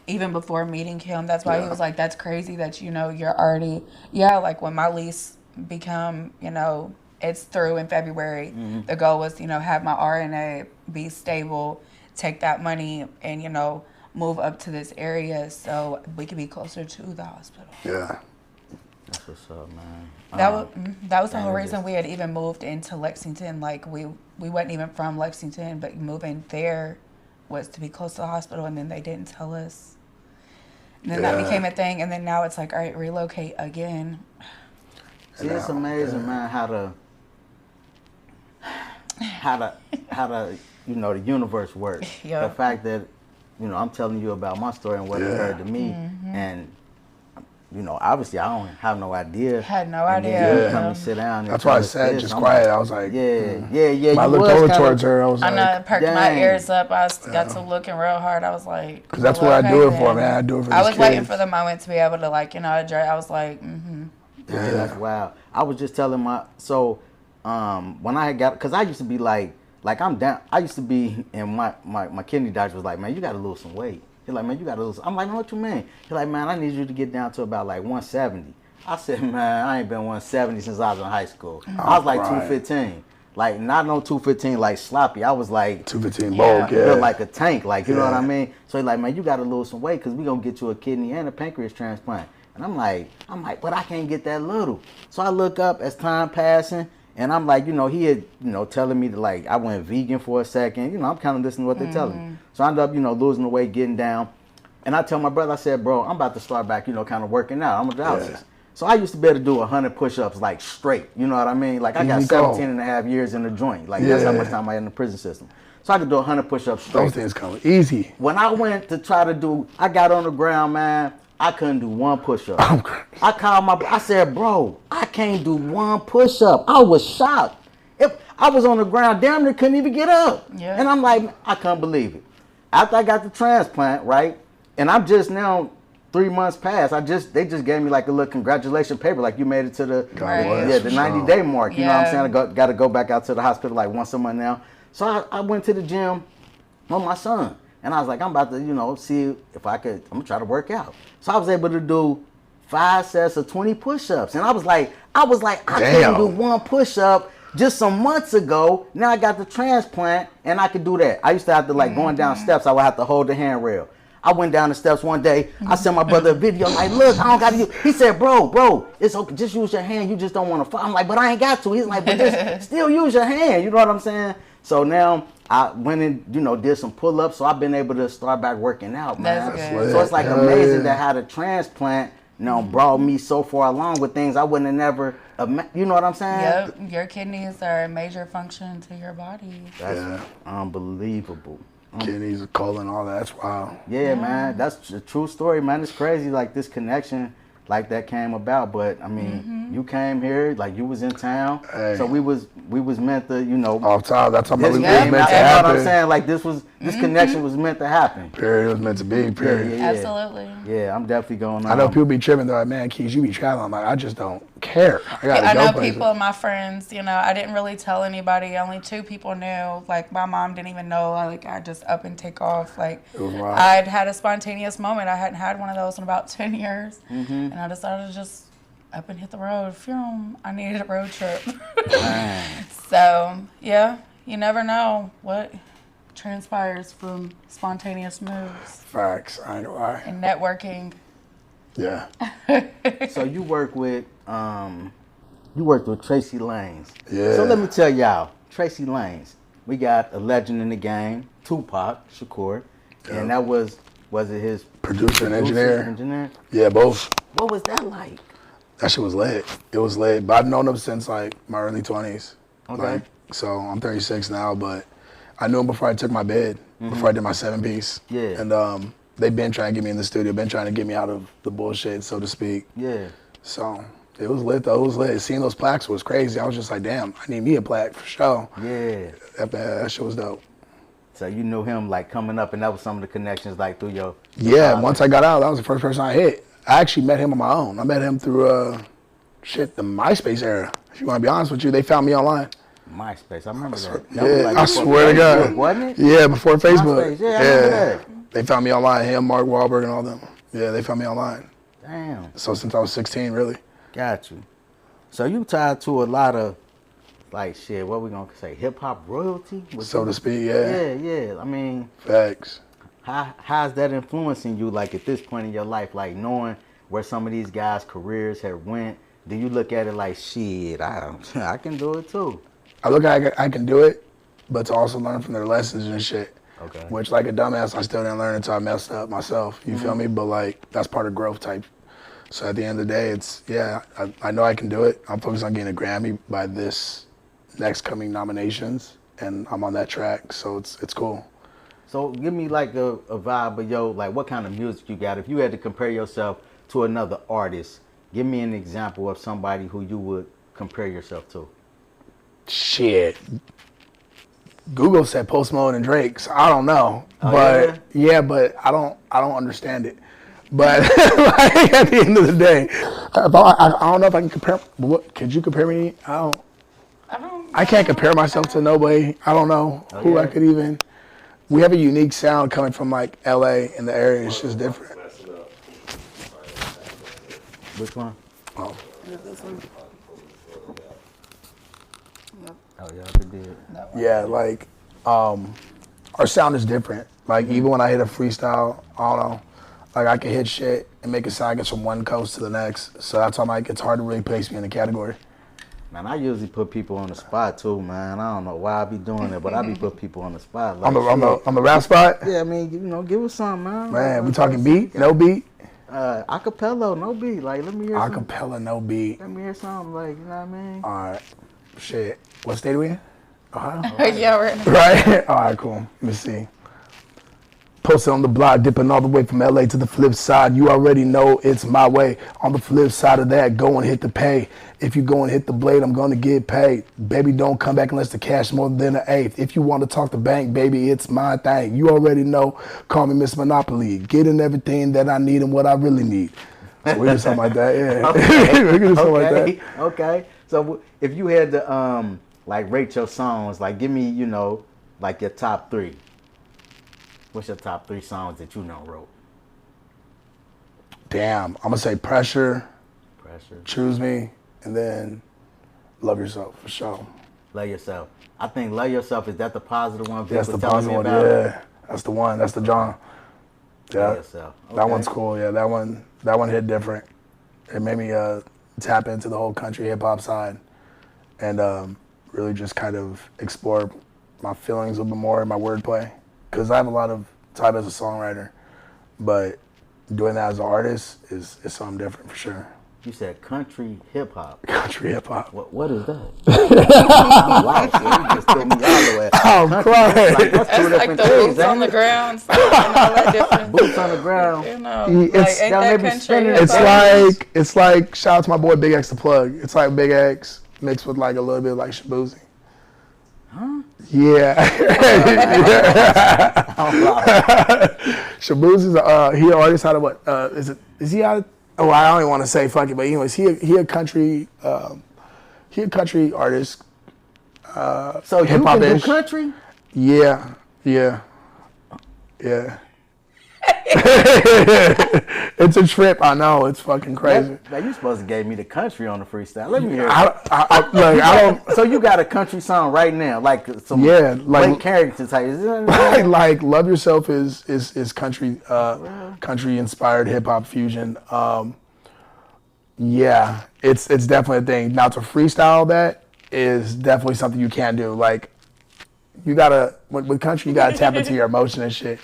even before meeting him. That's why he was like, that's crazy that, you know, you're already, like when my lease become, you know, it's through in February. Mm-hmm. The goal was, you know, have my RNA be stable, take that money and, you know, move up to this area so we could be closer to the hospital. Yeah. That's what's up, man. That was the whole reason we had even moved into Lexington. Like we wasn't even from Lexington, but moving there was to be close to the hospital, and then they didn't tell us. And then that became a thing, and then now it's like, all right, relocate again. See, it's amazing, man, how the you know, the universe works. Yep. The fact that, you know, I'm telling you about my story and what it occurred to me, and you know, obviously I don't have no idea. Had no idea. Come and sit down. That's why I sat just quiet. I was like, yeah. I looked over towards her. I was like, I perked my ears up. I got to looking real hard. I was like, because that's what I do it for, man. I do it for. I was waiting for the moment to be able to, like, you know, I was like, Yeah, that's wild. I was just telling when I had got, because I used to be like I'm down. I used to be, and my kidney doctor was like, man, you got to lose some weight. He's like, man, you got to lose. I'm like, what you mean? He's like, man, I need you to get down to about like 170. I said, man, I ain't been 170 since I was in high school. I was like 215. Like, not no 215 like sloppy. I was like 215 bulk, like a tank, like, you know what I mean? So he's like, man, you got to lose some weight because we going to get you a kidney and a pancreas transplant. And I'm like, but I can't get that little. So I look up as time passing, and I'm like, you know, he had, you know, telling me to, like, I went vegan for a second. You know, I'm kind of listening to what they're telling me. So I ended up, you know, losing the weight, getting down. And I tell my brother, I said, bro, I'm about to start back, you know, kind of working out. I'm a dialysis. Yeah. So I used to be able to do 100 push-ups, like, straight. You know what I mean? Like, I got 17 and a half years in the joint. Like, that's how much time I had in the prison system. So I could do 100 push-ups straight. Those things come easy. When I went to try to do, I got on the ground, man. I couldn't do one push-up. I called I said, bro, I can't do one push-up. I was shocked. If I was on the ground, damn near couldn't even get up. Yeah. And I'm like, I couldn't believe it. After I got the transplant, right, and I'm just now 3 months past, they just gave me like a little congratulation paper, like you made it to the 90-day mark. You know what I'm saying? I got to go back out to the hospital like once a month now. So I went to the gym with my son. And I was like, I'm about to, you know, see if I could, I'm going to try to work out. So I was able to do 5 sets of 20 push-ups. And I was like, I couldn't do one push-up just some months ago. Now I got the transplant and I could do that. I used to have to, like, going down steps, I would have to hold the handrail. I went down the steps one day. I sent my brother a video. Like, look, I don't got to use. He said, bro, it's okay. Just use your hand. You just don't want to fall. I'm like, but I ain't got to. He's like, but just still use your hand. You know what I'm saying? So now I went and, did some pull-ups. So I've been able to start back working out, man. That's good. So it's like amazing that how the transplant, brought me so far along with things I wouldn't have never, you know what I'm saying? Yep, your kidneys are a major function to your body. That's unbelievable. Kidneys, colon, all that. That's wild. Yeah, man, that's a true story, man. It's crazy, like this connection, like that came about. But I mean, you came here, like you was in town, so we was meant to, Off top, that's how we was meant to happen. You know what I'm saying? Like this connection was meant to happen. Period. It was meant to be. Period. Yeah. Absolutely. Yeah, I'm definitely going on. I know people be tripping. They're like, man, Keys, you be traveling. I'm like, I just don't care. I know people, my friends, I didn't really tell anybody. Only 2 people knew. Like, my mom didn't even know. Like, I just up and take off. Like, I'd had a spontaneous moment. I hadn't had one of those in about 10 years. And I decided to just up and hit the road. I needed a road trip. So, yeah, you never know what transpires from spontaneous moves. Facts. I ain't lie. And networking. Yeah. So you work with Tracy Lanez. Yeah. So let me tell y'all, Tracy Lanez, we got a legend in the game, Tupac Shakur, and that was it his producer and engineer? Yeah, both. What was that like? That shit was lit. It was lit. But I've known him since like my early 20s. Okay. So I'm 36 now, but I knew him before I took my bid, before I did my 7-piece. Yeah. And they've been trying to get me in the studio, been trying to get me out of the bullshit, so to speak. Yeah. So it was lit though. It was lit. Seeing those plaques was crazy. I was just like, damn, I need me a plaque for sure. Yeah. That shit was dope. So you knew him like coming up, and that was some of the connections like through your. Yeah. Once I got out, that was the first person I hit. I actually met him on my own. I met him through the MySpace era. If you want to be honest with you, they found me online. MySpace, I remember that. Yeah, I swear to God. Wasn't it? Yeah, before Facebook. MySpace, yeah, I remember that. They found me online. Him, Mark Wahlberg, and all them. Yeah, they found me online. Damn. So since I was 16, really. Got you. So you tied to a lot of, like, shit, what we gonna say, hip-hop royalty? So to speak, yeah. Yeah. I mean. Facts. How's that influencing you, like, at this point in your life, like, knowing where some of these guys' careers have went? Do you look at it like, shit, I can do it too? I look at I can do it, but to also learn from their lessons and shit. Okay. Which, like a dumbass, I still didn't learn until I messed up myself. You feel me? But, like, that's part of growth type. So at the end of the day, it's, I know I can do it. I'm focused on getting a Grammy by this next coming nominations, and I'm on that track, so it's cool. So give me, like, a vibe of, like, what kind of music you got? If you had to compare yourself to another artist, give me an example of somebody who you would compare yourself to. Shit. Google said Post Malone and Drake, so I don't know. Oh, but but I don't understand it. But like, at the end of the day, I don't know if I can compare. What could you compare me? I can't compare myself to nobody. I don't know who I could even. We have a unique sound coming from like LA and the area. It's just different. Which one? Oh. This one. Oh, yeah, I did. Yeah, like, our sound is different. Like, even when I hit a freestyle, I don't know, like, I can hit shit and make it sound like it's from one coast to the next. So that's why I'm like, it's hard to really place me in a category. Man, I usually put people on the spot, too, man. I don't know why I be doing it, but I be put people on the spot. Like, on the rap spot? Yeah, I mean, give us something, man. Man, we talking beat? No beat? Acapella, no beat. Like, let me hear something. Acapella, no beat. Let me hear something, like, you know what I mean? All right. Shit. What state are we in? Ohio? Yeah, we're in Right? All right, cool. Let me see. Posted on the block, dipping all the way from LA to the flip side. You already know it's my way. On the flip side of that, go and hit the pay. If you go and hit the blade, I'm going to get paid. Baby, don't come back unless the cash more than an eighth. If you want to talk the bank, baby, it's my thing. You already know, call me Miss Monopoly. Getting everything that I need and what I really need. So we do something like that, yeah. Okay. We can do something like that. Okay. So if you had to, like, rate your songs, like, give me, like, your top 3. What's your top 3 songs that you wrote? Damn, I'm going to say Pressure, Pressure, Choose Me, and then Love Yourself, for sure. Love Yourself. I think Love Yourself, is that the positive one? That's the positive one, yeah. That's the one. That's the John. Yeah, yourself. Okay. that one's cool. Yeah, that one hit different. It made me tap into the whole country hip hop side, and really just kind of explore my feelings a little bit more in my wordplay. Because I have a lot of type as a songwriter, but doing that as an artist is something different for sure. You said country hip hop. Country hip hop. What is that? I'm lost. You just threw me all the way. I'm crying. Like, that's two That's like different the things, boots on ain't the it? ground. So, you know, that difference. Boots on the ground. You know, It's- like, ain't y'all that maybe country? spinning hip-hop? It's like shout out to my boy Big X the Plug. It's like Big X mixed with like a little bit of like Shabuzi. Huh? Yeah. Shabuzi's he an artist out of what? Is he out of, oh I don't even want to say fuck it, but anyways, he a country artist. So you can do hip-hop-ish. country? Yeah. It's a trip, I know, it's fucking crazy. Now you supposed to gave me the country on the freestyle. Let me hear it. I don't So you got a country song right now, like some Yeah, like- great character type. Is it- like Love Yourself is country country inspired hip hop fusion. Yeah, it's definitely a thing. Now to freestyle that is definitely something you can't do. Like you gotta with country you gotta tap into your emotion and shit.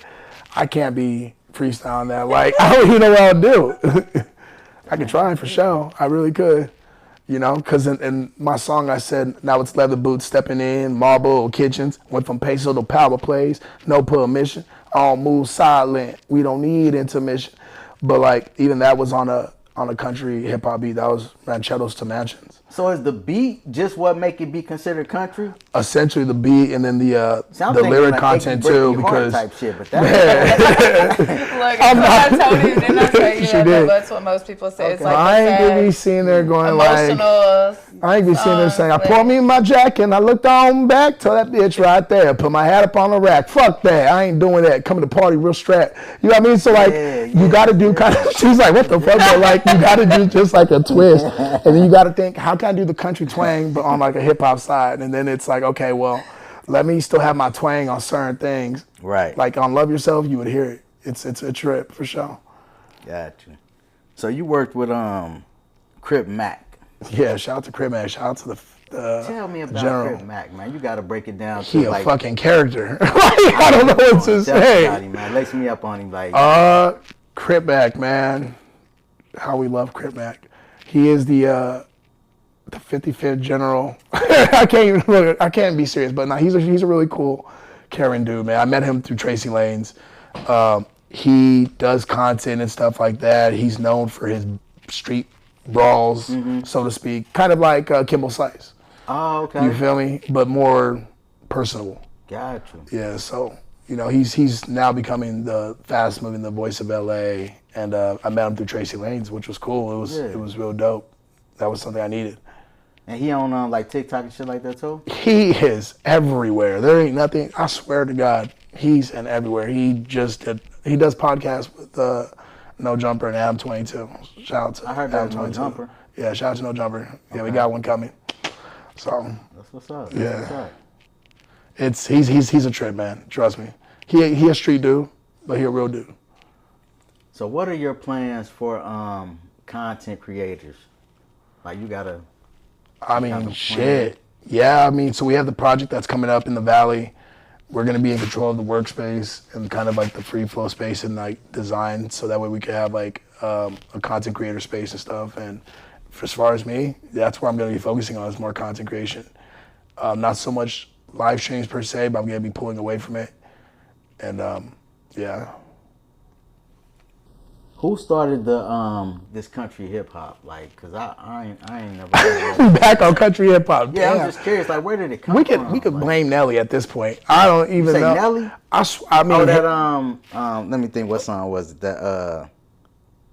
I can't be freestyling that. Like I don't even know what I'll do. I could try for sure. I really could. You know, because in my song I said, now it's leather boots stepping in, marble kitchens, went from peso to power plays, no permission, all move silent, we don't need intermission. But like, even that was on a country hip hop beat, that was rancheros to mansions. So is the beat just what make it be considered country? Essentially the beat and then the Sounds like lyric like content Break too, Your Heart because type shit, but that Look, I told you, didn't I say, She yeah, did. that's what most people say. It's like I ain't the gonna be sad, sitting there going like, emotional. I ain't be sitting there saying, I like- poured me in my jacket and I looked on back to that bitch right there. Put my hat up on the rack. Fuck that. I ain't doing that. Coming to party real strapped. You know what I mean? So like, you gotta do kind of, she's like, what the fuck? But like, you gotta do just like a twist. And then you gotta think, how can I do the country twang, but on like a hip hop side? And then it's like, okay, well, let me still have my twang on certain things. Right. Like on Love Yourself, you would hear it. It's a trip for sure. Gotcha. So you worked with Crip Mac. Yeah, shout out to K3yz, man. Shout out to the Tell me about General. Crip Mac, man. You gotta break it down. He to a like, fucking character. Like, I don't know what to tell me say. about him, man. Lace me up on him, like. K3yz, man. How we love K3yz. He is the 55th general. I can't be serious, but no, he's a really cool, caring dude, man. I met him through Tracy Lanes. He does content and stuff like that. He's known for his street brawls, so to speak, kind of like Kimball Slice. Oh, okay. You feel me? But more personable. Gotcha. Yeah, so you know he's now becoming the fast moving, the voice of LA, and I met him through Tracy Lanes, which was cool. It was real dope. That was something I needed. And he on like TikTok and shit like that too? He is everywhere. There ain't nothing. I swear to God, he's in everywhere. He does podcasts with No Jumper and Adam 22. Shout out to I heard that Adam was No Jumper. Yeah, shout out to No Jumper. Yeah, we got one coming. So That's what's up. Yeah. That's what's up. he's a trip, man. Trust me. He a street dude, but he a real dude. So what are your plans for content creators? Like you gotta. I have a mean, plan. shit. Yeah, I mean, so we have the project that's coming up in the Valley. We're gonna be in control of the workspace and kind of like the free flow space and like design, so that way we could have like a content creator space and stuff. And as far as me, that's where I'm gonna be focusing on is more content creation. Not so much live streams per se, but I'm gonna be pulling away from it. And yeah. Who started the this country hip hop? Like, cause I ain't never. Heard of Back on country hip hop. yeah, Damn. I'm just curious. Like, where did it come We from? could Like, blame Nelly at this point. I don't even say know. Nelly? I mean, Oh, that let me think. What song was it? That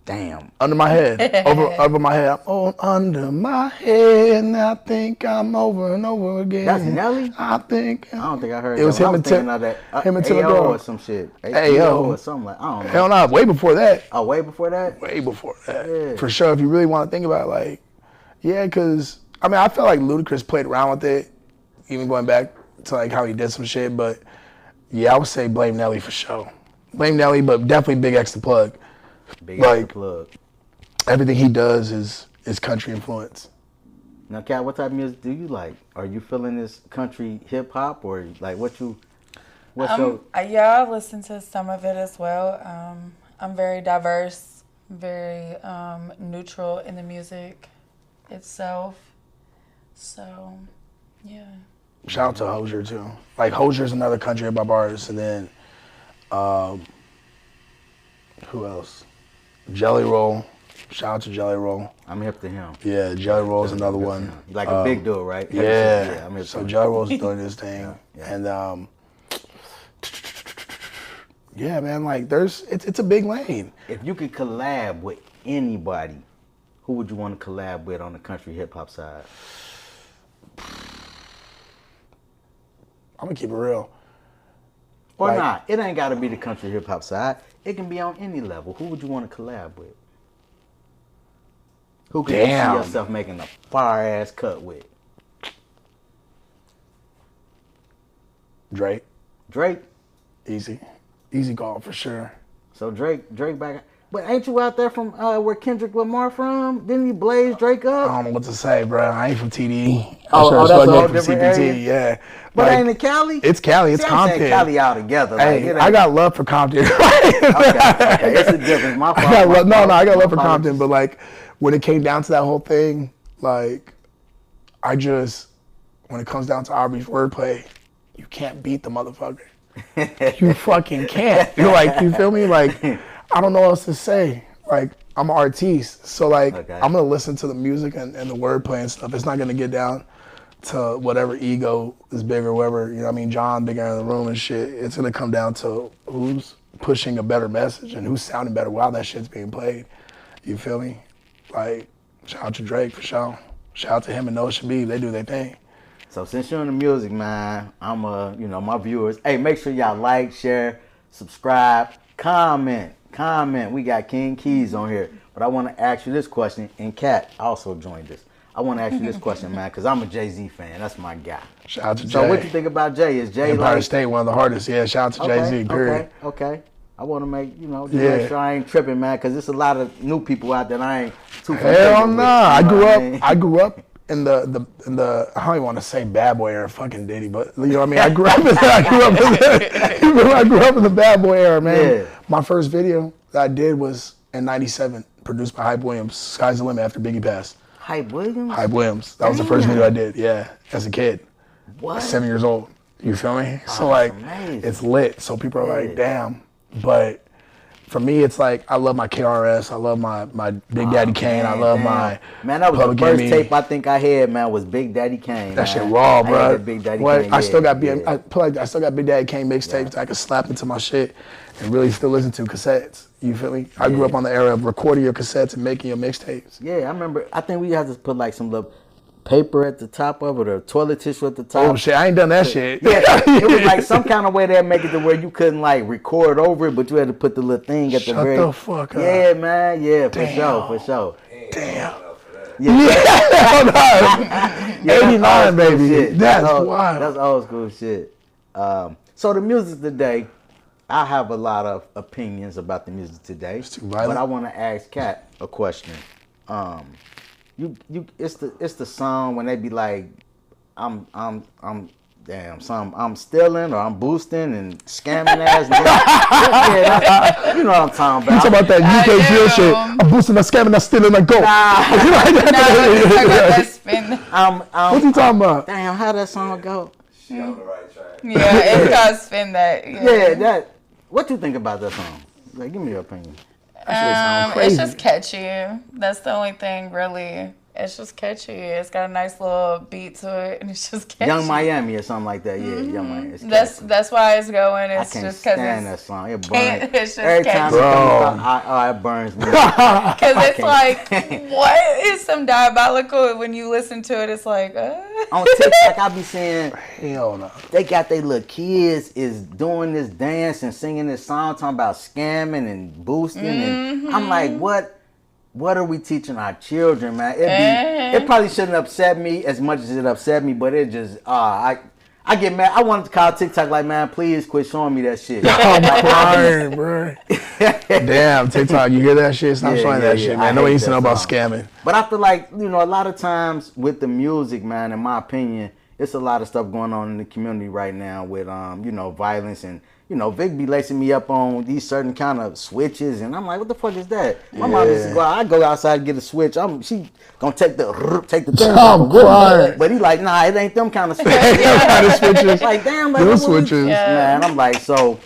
damn. under my head, over my head. I'm under my head, and I think I'm over and over again. That's Nelly? I think. I don't think I heard. It was that. him I and thinking Tim- of that. him and Tim AO McGraw. or some shit. AO. or something like. I don't know. Hell no, way before that. Oh, way before that. Way before that. Yeah. For sure, if you really want to think about it, like, yeah, because, I mean, I felt like Ludacris played around with it, even going back to, like, how he did some shit, but, yeah, I would say blame Nelly for sure. Blame Nelly, but definitely Big X the Plug. Big X Like- the Plug. Everything he does is country influence. Now, Kat, what type of music do you like? Are you feeling this country hip hop or like what's your Yeah, I listen to some of it as well. I'm very diverse, very neutral in the music itself. So, yeah. Shout out to Hozier too. Like Hozier's another country hip hop artist, and then who else? Jelly Roll. Shout out to Jelly Roll. I'm hip to him. Yeah, Jelly Roll's another one. Like a big dude, right? Yeah. I'm hip to So him. Jelly Roll's doing his thing, Yeah. and yeah, man, like it's a big lane. If you could collab with anybody, who would you want to collab with on the country hip hop side? I'm gonna keep it real. Or Like- not. It ain't got to be the country hip hop side. It can be on any level. Who would you want to collab with? Who could you see Damn. yourself making a fire ass cut with? Drake, Drake. easy call for sure. So Drake back. But ain't you out there from where Kendrick Lamar from? Didn't he blaze Drake I up? don't know what to say, bro. I ain't from TD. Oh, that's a fuck whole from different CPT, area? yeah. But Like, ain't it Cali? it's Cali, it's See, I'm saying Compton. Cali all together. Like, Hey, it I ain't- got love for Compton. Okay, it's a difference. My fault. I got love, no, I got love for My Compton, apologies. but like when it came down to that whole thing, like when it comes down to Aubrey's wordplay, you can't beat the motherfucker. You fucking can't. You're like, you feel me? Like, I don't know what else to say. Like, I'm an artiste, so like, Okay. I'm gonna listen to the music and the wordplay and stuff. It's not gonna get down to whatever ego is bigger, whatever, you know what I mean, John bigger in the room and shit. It's gonna come down to who's pushing a better message and who's sounding better while that shit's being played. You feel me? Like, shout out to Drake for sure. Shout out to him and Noah Shabib. They do their thing. So since you're in the music, man, I'm my viewers. Hey, make sure y'all like, share, subscribe, comment. We got K3yz on here, but I want to ask you this question, and Kat also joined us. I want to ask you this question, man, because I'm a Jay-Z fan. That's my guy. Shout out to Jay. So what you think about Jay? Is Jay Empire like? State, one of the hardest. Yeah, shout out to Jay-Z, period. Okay. I want to make just Yeah. make sure I ain't tripping, man, because there's a lot of new people out there I ain't too Hell familiar with, nah. you know what I mean? I grew up in the I don't even want to say bad boy era, fucking Diddy, but you know what I mean. I grew up in the bad boy era, man. Yeah. My first video that I did was in '97, produced by Hype Williams. Sky's the Limit after Biggie passed. Hype Williams? Hype Williams. That was the first video I did. Yeah, as a kid, What? 7 years old. You feel me? So that's like, amazing. it's lit. So people are Yeah. like, damn. But for me, it's like I love my KRS. I love my Big Daddy Kane. I love my Man, that was Public the first Enemy. tape I think I had, man, was Big Daddy Kane. That shit man. raw, I bro. had that Big Daddy What? Kane, I still got yeah. I still got Big Daddy Kane mixtapes I could slap into my shit and really still listen to cassettes. You feel me? I grew up on the era of recording your cassettes and making your mixtapes. Yeah, I remember. I think we had to put like some little paper at the top of it or toilet tissue at the top. Oh shit, I ain't done that shit. Yeah, it was like some kind of way they'd make it to where you couldn't like record over it, but you had to put the little thing at the Shut very. the fuck up. Yeah, man. Yeah, for Damn. sure. Damn. Yeah, Hold on. that's 89, old school baby. shit. That's old, wild. That's old school shit. So the music today, I have a lot of opinions about the music today, too violent. but I want to ask Kat a question. It's the song when they be like, I'm stealing or I'm boosting and scamming ass. Yeah, you know what I'm talking about. You talking about that UK I drill do. shit. I'm boosting, I'm scamming, I'm stealing, I go. No, let's talk about that spin. What's he talking about? Damn, how that song go? She on the right track. Yeah, it's called spin that. Yeah, that. What you think about that song? Like, give me your opinion. That shit sound It's crazy. just catchy. That's the only thing, really. It's just catchy. It's got a nice little beat to it, and it's just catchy. Young Miami or something like that. Yeah, Young Miami. It's catchy. That's why it's going. I It's can't just because stand that it's song. It can't- burns. it's just Every time it catchy. comes out, it burns me. because it's can't. like what is some diabolical when you listen to it? It's like On TikTok, I be seeing Hell no. they got their little kids is doing this dance and singing this song talking about scamming and boosting, and I'm like, what are we teaching our children, man? It probably shouldn't upset me as much as it upset me, but it just I I get mad. I wanted to call TikTok like, man, please quit showing me that shit. I'm crying, bro. Damn, TikTok, you hear that shit? Stop showing that shit, man. Nobody needs to know about scamming. But I feel like, you know, a lot of times with the music, man, in my opinion, it's a lot of stuff going on in the community right now with, you know, violence and, you know, Vic be lacing me up on these certain kind of switches, and I'm like, what the fuck is that? My mom used to go out. I go outside and get a switch. She gonna take the thing. But he like, nah, it ain't them kind of switches. Like, damn, like, those switches, man. I'm like, so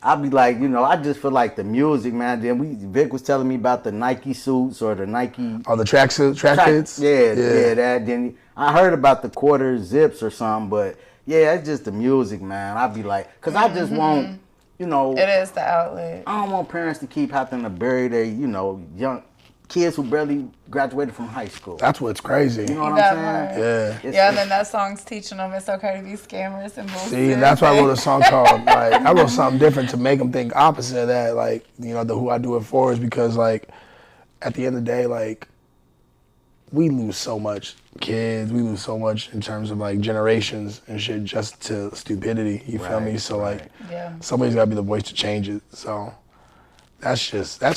I be like, you know, I just feel like the music, man. Then Vic was telling me about the Nike suits or the Nike. Oh, the track fits. Yeah, that. Then I heard about the quarter zips or something, but. Yeah, it's just the music, man. I be like, cause I just want, you know. It is the outlet. I don't want parents to keep having to bury their, you know, young kids who barely graduated from high school. That's what's crazy. You know what I'm saying? Yeah. And then that song's teaching them it's okay to be scammers and bullshit. See, that's why I wrote a song called, like, I wrote something different to make them think opposite of that. Like, you know, the who I do it for is because, like, at the end of the day, like, we lose so much kids, we lose so much in terms of like generations and shit just to stupidity, you feel me? So like, somebody's gotta be the voice to change it. So that's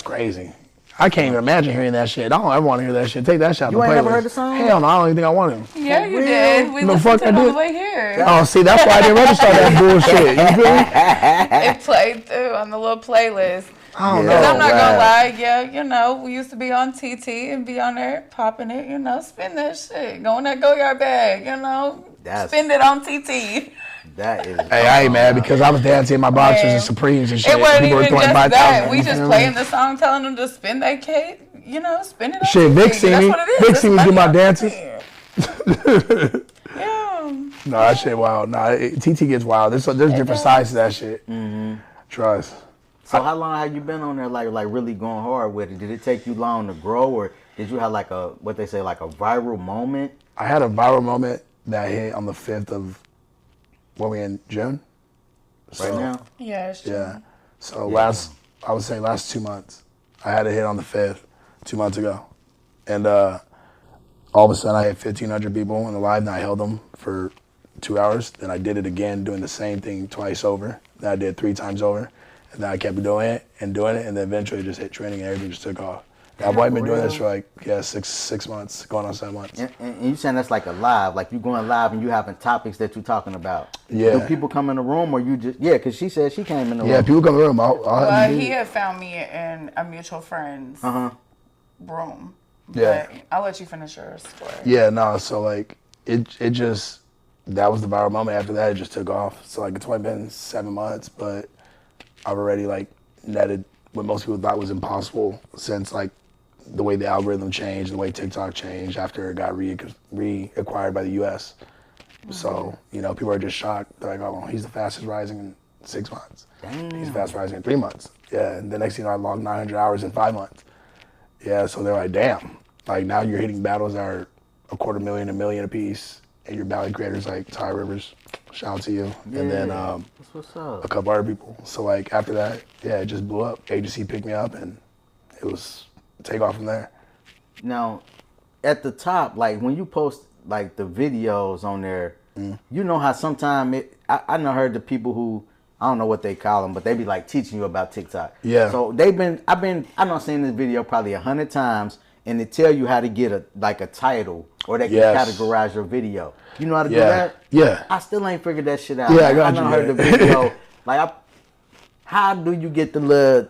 crazy. I can't even imagine hearing that shit. I don't ever want to hear that shit. Take that shit out the playlist. You ain't never heard the song? Hell no, I don't even think I want to. Yeah, you did. We listened to it on the way here. Oh, see, that's why I didn't register that bullshit. You feel me? It played through on the little playlist. I don't know. I'm not gonna lie, you know, we used to be on TT and be on there popping it, you know, spin that shit. Go in that go-yard bag, you know, spend it on TT. That is. Hey, I ain't mad because I was dancing in my boxers and Supremes and shit. It wasn't even just that. We just playing the song, telling them to spin that cake, you know, spin it on shit, TT. Vic see me. Vic see me do my dances. Yeah. No, that shit wild. Nah, TT gets wild. There's different sides to that shit. Mm-hmm. Trust. So how long have you been on there, like really going hard with it? Did it take you long to grow, or did you have like what they say, like a viral moment? I had a viral moment that hit on the 5th of, what we in, June? Right now? Yeah, it's June. Yeah. So I would say last 2 months. I had a hit on the 5th, 2 months ago. And all of a sudden I had 1,500 people in the live, and I held them for 2 hours. Then I did it again, doing the same thing twice over. Then I did 3 times over. And then I kept doing it, and then eventually it just hit trending, and everything just took off. I've only been doing this for like, 6 months, going on 7 months. And you saying that's like a live, like you going live and you having topics that you're talking about. Yeah. Do people come in the room, or you just, because she said she came in the room. Yeah, people come in the room. Well, he had found me in a mutual friend's room. Yeah. But I'll let you finish your story. Yeah, no, so like, it just, that was the viral moment. After that, it just took off. So like, it's only been 7 months, but I've already like netted what most people thought was impossible since like the way the algorithm changed, the way TikTok changed after it got reacquired by the US. So, you know, people are just shocked. They're like, oh, he's the fastest rising in 6 months. Damn. He's the fastest rising in 3 months. Yeah, and the next thing you know, I logged 900 hours in 5 months. Yeah, so they're like, damn. Like now you're hitting battles that are $250,000, $1 million a piece, and you're battling creators like Ty Rivers. Shout out to you. Yeah, and then what's up? a couple other people. So like after that, yeah, it just blew up. Agency picked me up, and it was take off from there. Now, at the top, like when you post like the videos on there, you know how sometimes I know heard the people who, I don't know what they call them, but they be like teaching you about TikTok. Yeah. So I know seen this video probably 100 times, and they tell you how to get a title, or they can categorize your video. You know how to do that? Yeah. I still ain't figured that shit out. Yeah, I got you. I heard the video. Like, how do you get the little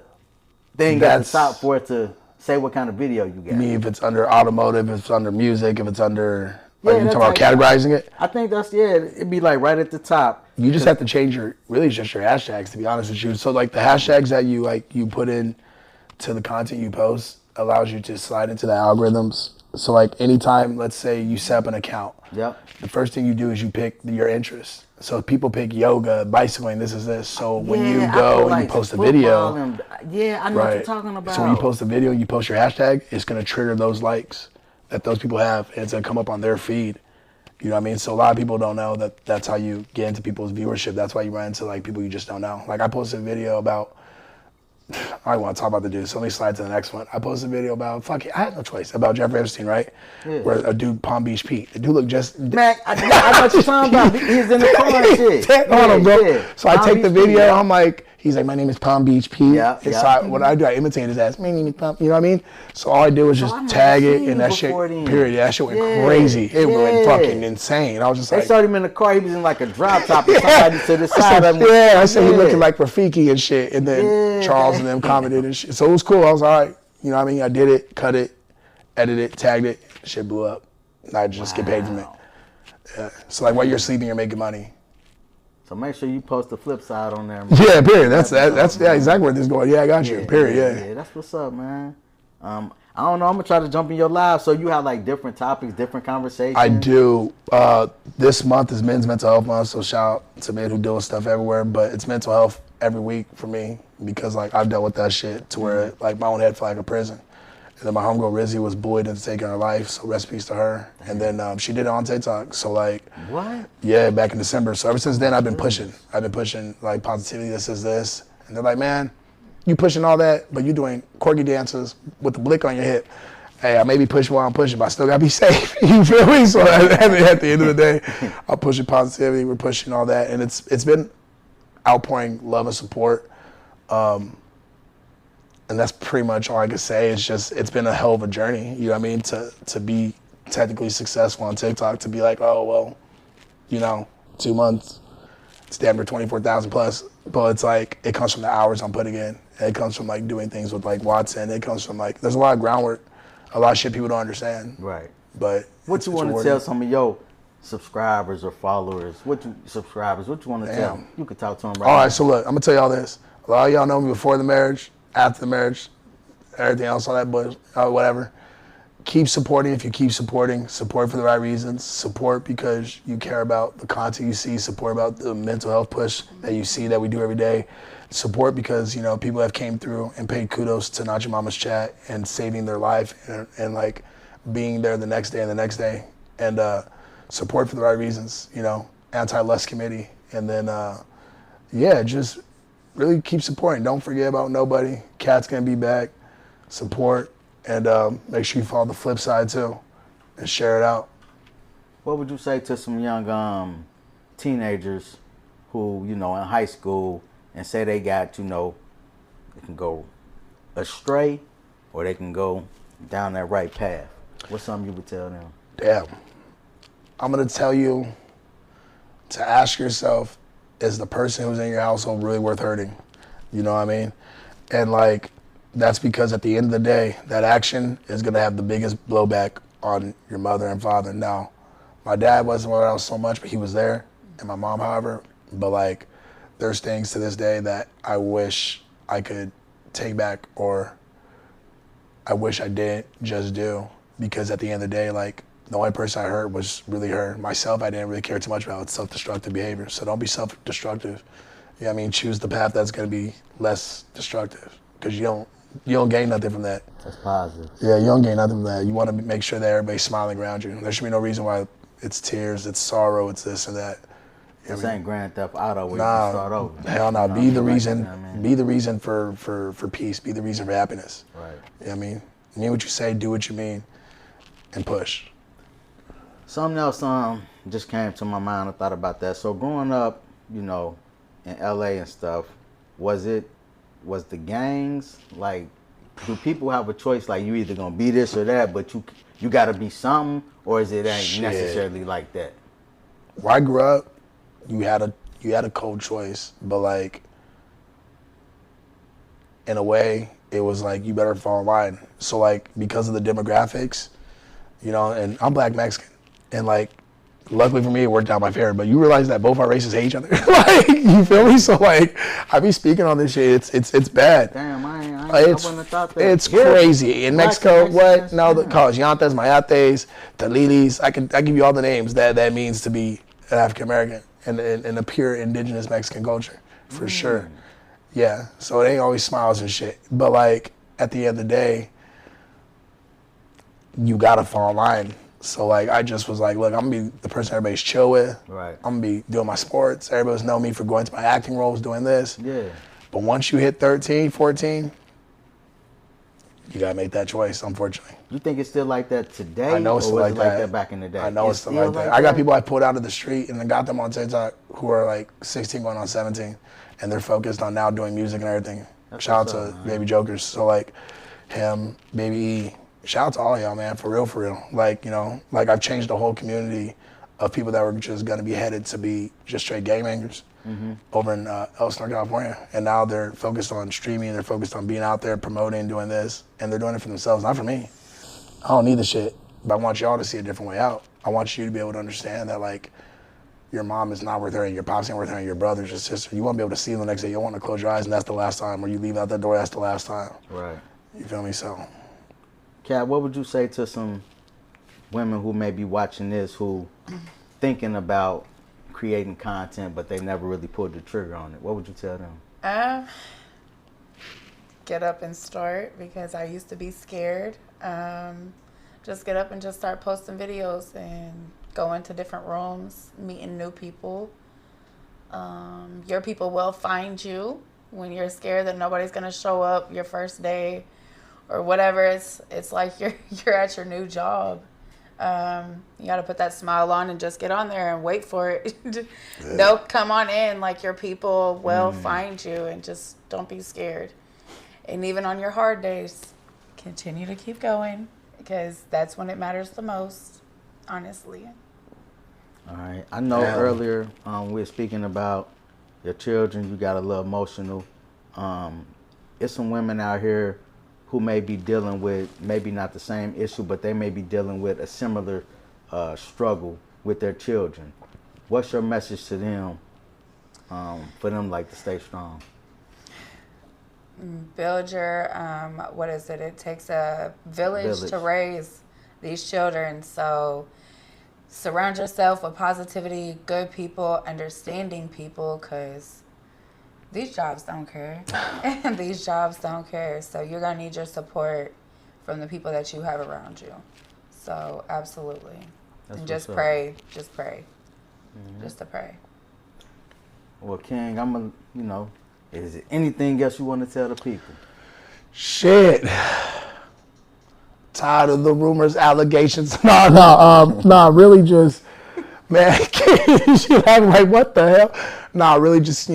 thing at the top for it to say what kind of video you got? I mean, if it's under automotive, if it's under music, if it's under, like you talking about categorizing it? I think it'd be like right at the top. You just have to change really just your hashtags, to be honest with you. So like the hashtags that you put in to the content you post allows you to slide into the algorithms. So like anytime, let's say you set up an account, the first thing you do is you pick your interests. So people pick yoga, bicycling, this is this. So when you go and you post a video, I know what you're talking about. So when you post a video, you post your hashtag, it's gonna trigger those likes that those people have, and it's gonna come up on their feed. You know what I mean? So a lot of people don't know that that's how you get into people's viewership. That's why you run into like people you just don't know. Like I posted a video about I don't want to talk about the dude, so let me slide to the next one. I posted a video about, I had no choice, about Jeffrey Epstein, right? Yeah. Where a dude, Palm Beach Pete. The dude looked just... Man, I know what you're talking about. He's in the car and shit. on him, bro. Yeah. So I Palm take Beach the video, Pete, yeah. I'm like, he's like, my name is Palm Beach Pete. Yeah, And yeah. so what I do, I imitate his ass. My name is Palm, you know what I mean? So all I did was just I never tag it, seen and you that shit, before then. period. That shit went Yeah, crazy. It went yeah. fucking insane. I was just They like... showed him in the car. He was in like a drop top and somebody to the side of him. I said he looking like Rafiki and shit. And then Yeah. Charles and them commented and shit. So it was cool. I was all right. You know what I mean? I did it, cut it, edited it, tagged it. Shit blew up. And I just get paid from it. Yeah. So like while you're sleeping, you're making money. So make sure you post the flip side on there. Man. Yeah, period. That's exactly where this is going. Yeah, I got you. Period. Yeah, that's what's up, man. I don't know. I'm gonna try to jump in your live. So you have like different topics, different conversations. I do. This month is Men's Mental Health Month, so shout out to men who doing stuff everywhere. But it's mental health every week for me because like I've dealt with that shit to where like my own head felt like a prison. And then my homegirl Rizzy was bullied into taking her life, so rest in peace to her. And then she did it on TikTok. So like, What? yeah, back in December. So ever since then, I've been pushing like positivity. This is this, and they're like, man, you pushing all that, but you doing corgi dances with the blick on your hip. Hey, I may be pushing while I'm pushing, but I still gotta be safe. You feel me? So at the end of the day, I'm pushing positivity. We're pushing all that, and it's been outpouring love and support. And that's pretty much all I can say. It's been a hell of a journey. You know what I mean? To be technically successful on TikTok, to be like, oh well, 2 months, it's damn near 24,000 plus. But it's like it comes from the hours I'm putting in. It comes from like doing things with like Watson. It comes from like there's a lot of groundwork, a lot of shit people don't understand. Right. But What you want to tell some of your subscribers or followers? What you want to tell them? You can talk to them right All now. right, so look, I'm gonna tell y'all this. A lot of y'all know me before the marriage, after the marriage, everything else, all that, but whatever. Keep supporting if you keep supporting. Support for the right reasons. Support because you care about the content you see. Support about the mental health push that you see that we do every day. Support because, people have came through and paid kudos to Not Your Mama's Chat and saving their life and like being there the next day and the next day. And support for the right reasons, anti-lust committee. And then, just really keep supporting. Don't forget about nobody. Cat's gonna be back. Support. And make sure you follow the FlipSide too, and share it out. What would you say to some young teenagers who, in high school and say they got, they can go astray or they can go down that right path? What's something you would tell them? Damn. I'm gonna tell you to ask yourself, is the person who's in your household really worth hurting? You know what I mean? And like, that's because at the end of the day, that action is gonna have the biggest blowback on your mother and father. Now, my dad wasn't around so much, but he was there, and my mom, however. But like, there's things to this day that I wish I could take back, or I wish I didn't just do, because at the end of the day, like, the only person I hurt was really her. Myself, I didn't really care too much about. It's self-destructive behavior. So don't be self-destructive. You know what I mean? Choose the path that's gonna be less destructive, because you don't gain nothing from that. That's positive. Yeah, you don't gain nothing from that. You want to make sure that everybody's smiling around you. There should be no reason why it's tears, it's sorrow, it's this and that. This ain't Grand Theft Auto where you can start over. Hell no. Be the reason. Like Be the reason for peace. Be the reason for happiness. Right. You know what I mean? Mean what you say, do what you mean, and push. Something else just came to my mind. I thought about that. So growing up, in LA and stuff, was the gangs like? Do people have a choice? Like, you either gonna be this or that, but you gotta be something, or is it ain't necessarily like that? Where I grew up, you had a cold choice, but like, in a way, it was like you better fall in line. So like, because of the demographics, and I'm Black Mexican, and like, luckily for me, it worked out my favor. But you realize that both our races hate each other. Like, you feel me? So like, I be speaking on this shit. It's bad. Damn, I wouldn't have thought that. It's crazy. In Mexico, what? No, the cause Yantes, Mayates, Talilis. I give you all the names that means to be an African American and a pure indigenous Mexican culture, for sure. Yeah. So it ain't always smiles and shit. But like, at the end of the day, you gotta fall in line. So like, I just was like, look, I'm gonna be the person everybody's chill with. Right. I'm gonna be doing my sports. Everybody's know me for going to my acting roles, doing this. Yeah. But once you hit 13, 14, you gotta make that choice, unfortunately. You think it's still like that today? I know it's or still was like it like that. that back in the day? I know it's still like that. I got people I pulled out of the street and I got them on TikTok who are like 16 going on 17, and they're focused on now doing music and everything. Shout out to Baby Jokers. So like him, Baby E. Shout out to all y'all, man, for real, for real. Like, you know, like I've changed the whole community of people that were just gonna be headed to be just straight gang bangers over in Elsinore, California. And now they're focused on streaming, they're focused on being out there, promoting, doing this, and they're doing it for themselves, not for me. I don't need the shit, but I want y'all to see a different way out. I want you to be able to understand that, like, your mom is not worth her, and your pops ain't worth her, and your brothers, your sister. You won't be able to see them the next day. You'll want to close your eyes, and that's the last time. Or you leave out that door, that's the last time. Right. You feel me? So, Kat, what would you say to some women who may be watching this who thinking about creating content, but they never really pulled the trigger on it? What would you tell them? Get up and start, because I used to be scared. Just get up and just start posting videos and go into different rooms, meeting new people. Your people will find you when you're scared that nobody's gonna show up your first day or whatever. It's like you're at your new job. You got to put that smile on and just get on there and wait for it. They'll come on in. Like, your people will find you, and just don't be scared. And even on your hard days, continue to keep going, because that's when it matters the most, honestly. All right. I know earlier we were speaking about your children. You got a little emotional. It's some women out here who may be dealing with maybe not the same issue, but they may be dealing with a similar struggle with their children. What's your message to them for them, like, to stay strong? Build your, what is it? It takes a village to raise these children. So surround yourself with positivity, good people, understanding people, because these jobs don't care. And these jobs don't care. So you're going to need your support from the people that you have around you. So absolutely. And just pray. Just pray. Just to pray. Well, King, is there anything else you want to tell the people? shit. Tired of the rumors, allegations. Nah, really just, man, I'm like, what the hell? Nah, really just,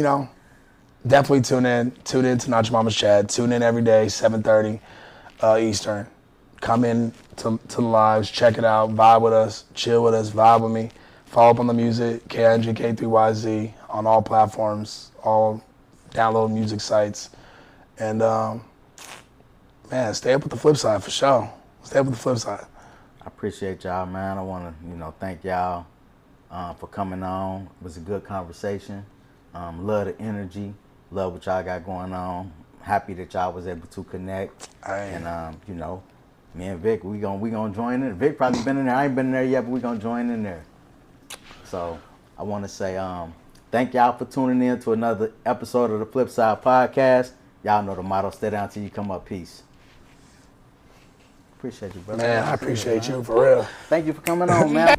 definitely tune in to Not Your Mama's Chat. Tune in every day, 7:30 Eastern. Come in to the lives, check it out, vibe with us, chill with us, vibe with me. Follow up on the music, K3yz, K3yz, on all platforms, all download music sites. And, man, stay up with the FlipSide for sure. Stay up with the FlipSide. I appreciate y'all, man. I want to, thank y'all for coming on. It was a good conversation. Love the energy. Love what y'all got going on. Happy that y'all was able to connect. And, me and Vic, we gonna join in. Vic probably been in there. I ain't been in there yet, but we gonna join in there. So I want to say thank y'all for tuning in to another episode of the FlipSide podcast. Y'all know the motto: stay down till you come up. Peace. Appreciate you, brother. Man, I appreciate you for real. Thank you for coming on, man.